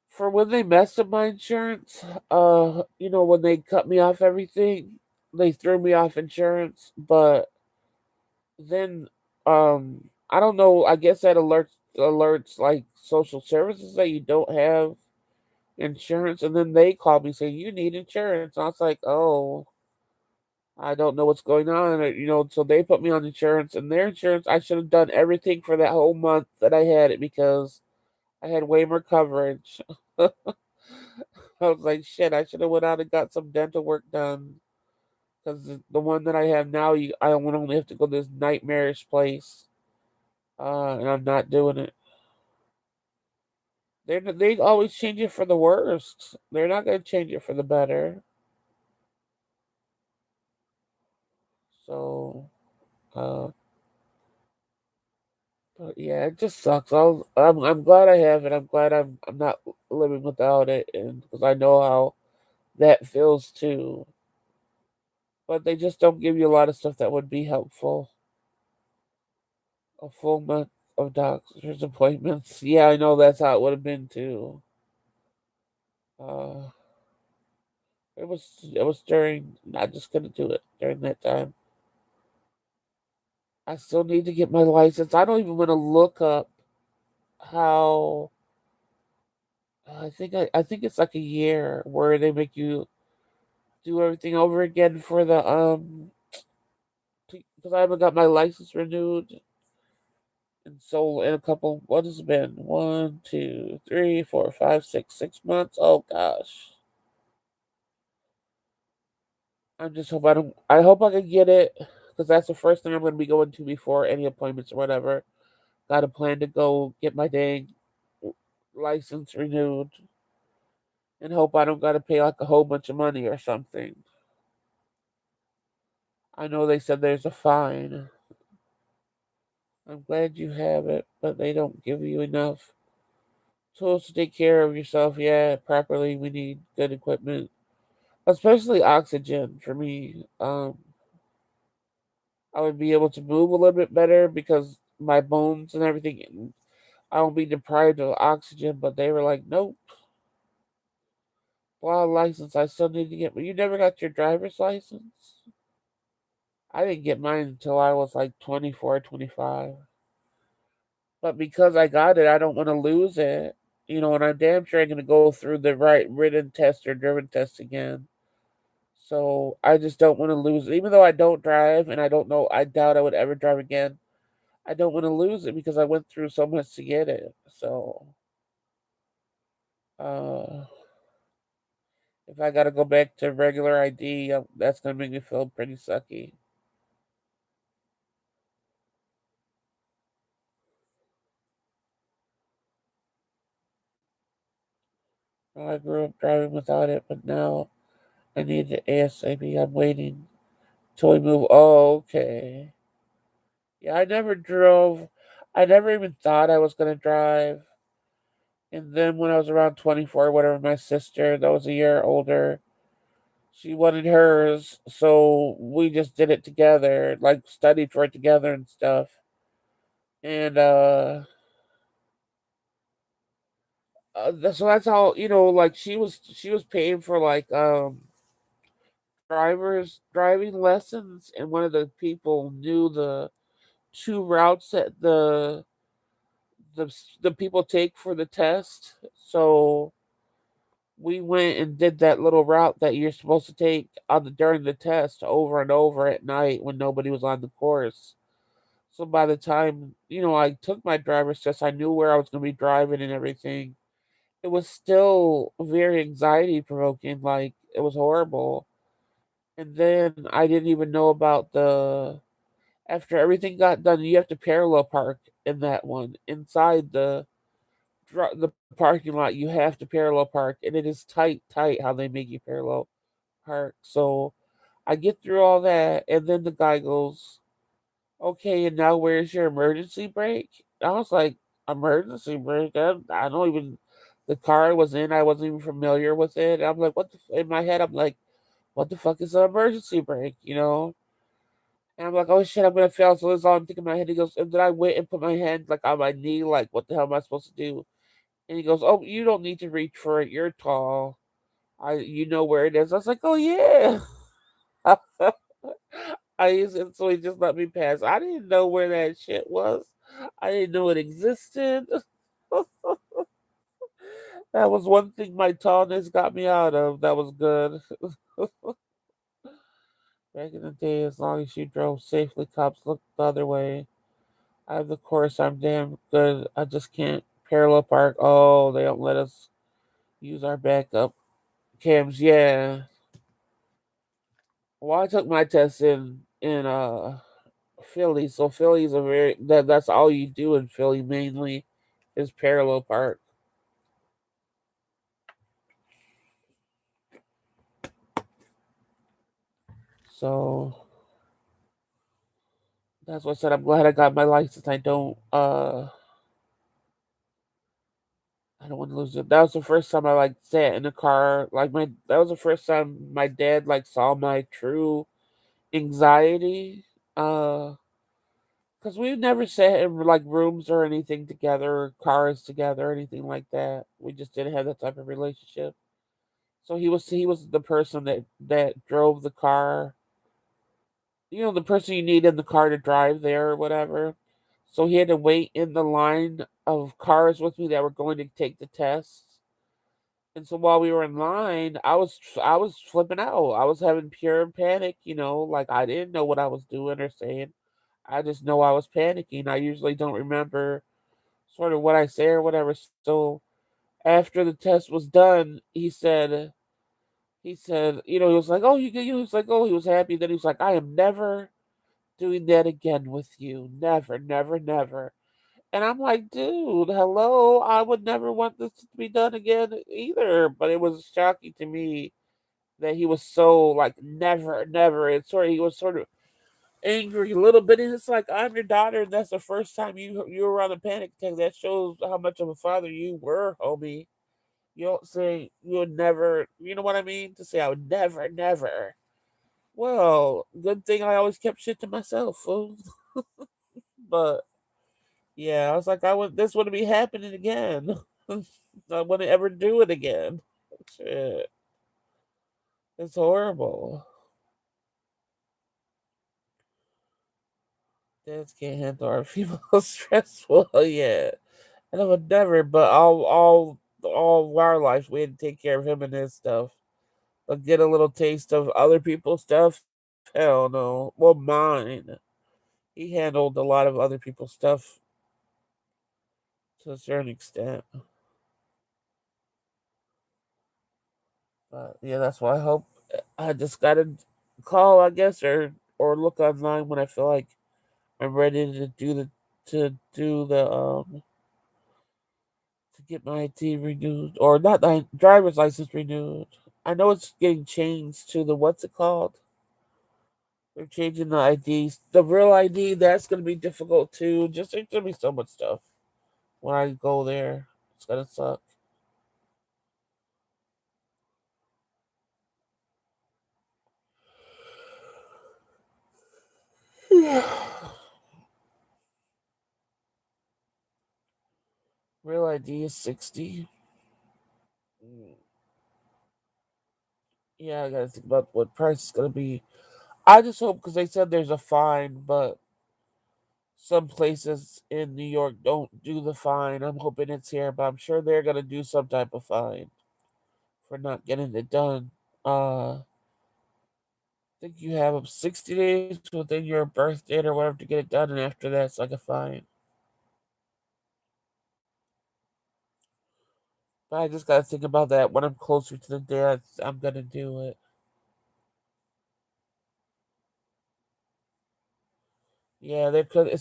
For when they messed up my insurance, when they cut me off everything, they threw me off insurance, but then I don't know, I guess that alerts like social services that you don't have insurance, and then they called me saying you need insurance. And I was like, "Oh, I don't know what's going on." So they put me on insurance, and their insurance I should have done everything for that whole month that I had it because I had way more coverage. I was like, "Shit, I should have went out and got some dental work done." Because the one that I have now, I would only have to go to this nightmarish place, and I'm not doing it. They always change it for the worst. They're not going to change it for the better. So, uh, but yeah, it just sucks. I'm glad I have it. I'm glad I'm not living without it, and because I know how that feels too. But they just don't give you a lot of stuff that would be helpful. A full month of doctor's appointments. Yeah, I know that's how it would have been too. Uh, it was during. I just couldn't do it during that time. I still need to get my license. I don't even want to look up how. I think it's like a year where they make you do everything over again for the because I haven't got my license renewed, and so in a couple, what has it been? 1, 2, 3, 4, 5, 6 months. Oh gosh, I hope I can get it because that's the first thing I'm going to be going to before any appointments or whatever. Got a plan to go get my dang license renewed and hope I don't got to pay like a whole bunch of money or something. I know they said there's a fine. I'm glad you have it, but they don't give you enough tools to take care of yourself. Yeah, properly. We need good equipment, especially oxygen for me. I would be able to move a little bit better because my bones and everything. I won't be deprived of oxygen, but they were like, nope. Well, license. I still need to get. You never got your driver's license? I didn't get mine until I was like 24, 25. But because I got it, I don't want to lose it. And I'm damn sure I'm gonna go through the right written test or driven test again. So I just don't want to lose it. Even though I don't drive and I don't know, I doubt I would ever drive again. I don't want to lose it because I went through so much to get it. So, uh, if I gotta go back to regular ID, that's gonna make me feel pretty sucky. Well, I grew up driving without it, but now I need it ASAP. I'm waiting till we move. Oh, okay. Yeah, I never drove. I never even thought I was gonna drive. And then when I was around 24, whatever, my sister, that was a year older, she wanted hers, so we just did it together, like studied for it together and stuff. And so that's how like she was paying for like drivers driving lessons, and one of the people knew the two routes that the people take for the test. So we went and did that little route that you're supposed to take during the test over and over at night when nobody was on the course. So by the time I took my driver's test, I knew where I was going to be driving and everything. It was still very anxiety provoking. Like, it was horrible. And then I didn't even know about after everything got done, you have to parallel park in that one inside the parking lot. You have to parallel park, and it is tight how they make you parallel park. So I get through all that, and then the guy goes, "Okay, and now where's your emergency brake?" I was like, "Emergency brake? I don't even." The car I was in, I wasn't even familiar with it. I'm like, "What?" In my head, I'm like, "What the fuck is an emergency brake?" And I'm like, "Oh shit, I'm gonna fail." So that's all I'm thinking in my head. He goes, and then I went and put my hand like on my knee, like, "What the hell am I supposed to do?" And he goes, "Oh, you don't need to reach for it. You're tall. You know where it is." I was like, "Oh yeah." I used it, so he just let me pass. I didn't know where that shit was. I didn't know it existed. That was one thing my tallness got me out of. That was good. Back in the day, as long as you drove safely, cops looked the other way. I have the course. I'm damn good. I just can't parallel park. Oh, they don't let us use our backup cams. Yeah. Well, I took my test in Philly. So Philly's a that's all you do in Philly mainly is parallel park. So that's what I said. I'm glad I got my license. I don't want to lose it. That was the first time I like sat in a car. Like my that was the first time my dad like saw my true anxiety. Because we never sat in like rooms or anything together, or cars together, or anything like that. We just didn't have that type of relationship. So he was the person that drove the car. The person you need in the car to drive there or whatever. So he had to wait in the line of cars with me that were going to take the test. And so while we were in line, I was flipping out. I was having pure panic, like I didn't know what I was doing or saying. I just know I was panicking. I usually don't remember sort of what I say or whatever. So after the test was done, he said, he was like, "Oh, he was like, oh, he was happy." Then he was like, "I am never doing that again with you. Never, never, never." And I'm like, "Dude, hello. I would never want this to be done again either." But it was shocking to me that he was so like, "Never, never." He was sort of angry a little bit. And it's like, I'm your daughter, and that's the first time you were on a panic attack. That shows how much of a father you were, homie. You don't say you would never, you know what I mean? To say I would never, never. Well, good thing I always kept shit to myself, fool. But yeah, I was like, this wouldn't be happening again. I wouldn't ever do it again. Shit, it's horrible. Dads can't handle our female stressful. Yeah, And I would never, but all of our life we had to take care of him and his stuff. But get a little taste of other people's stuff? Hell no. Well, mine. He handled a lot of other people's stuff to a certain extent. But yeah, that's why I hope I just gotta call, I guess, or look online when I feel like I'm ready to do the to get my ID renewed, or not my driver's license renewed. I know it's getting changed to the what's it called? They're changing the IDs. The real ID, that's gonna be difficult too. Just there's gonna be so much stuff when I go there. It's gonna suck. Real ID is 60. Mm, yeah, I gotta think about what price it's gonna be. I just hope because they said there's a fine, but some places in New York don't do the fine. I'm hoping it's here, but I'm sure they're gonna do some type of fine for not getting it done. I think you have 60 days within your birth date or whatever to get it done, and after that, it's like a fine. But I just gotta think about that when I'm closer to the day I'm gonna do it. Yeah, there could. It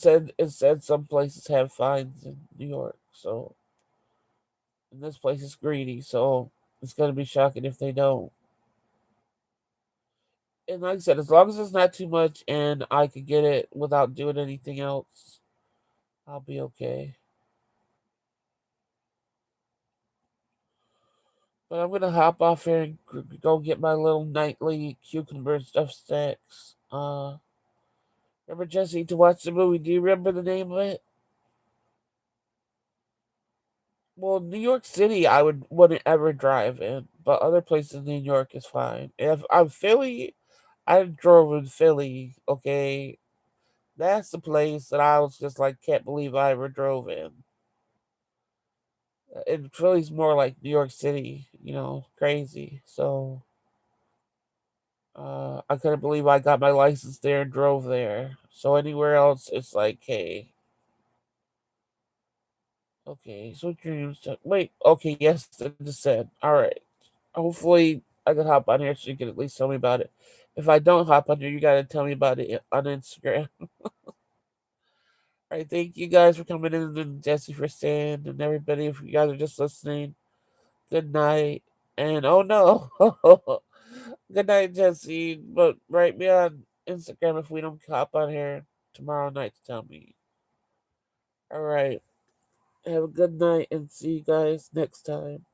said some places have fines in New York, so and this place is greedy, so it's gonna be shocking if they don't. And like I said, as long as it's not too much and I can get it without doing anything else, I'll be okay. But I'm gonna hop off here and go get my little nightly cucumber and stuffed snacks. Remember Jesse to watch the movie? Do you remember the name of it? Well, New York City, I wouldn't ever drive in, but other places in New York is fine. If I'm Philly, I drove in Philly. Okay, that's the place that I was just like, can't believe I ever drove in. And Philly's more like New York City, crazy. So I couldn't believe I got my license there and drove there. So anywhere else, it's like, hey, okay, so dreams. Wait, okay, yes, I just said. All right. Hopefully, I can hop on here so you can at least tell me about it. If I don't hop on here, you gotta tell me about it on Instagram. All right, thank you guys for coming in and Jesse for staying and everybody. If you guys are just listening, good night. And oh no, good night, Jesse. But write me on Instagram if we don't hop on here tomorrow night to tell me. All right, have a good night and see you guys next time.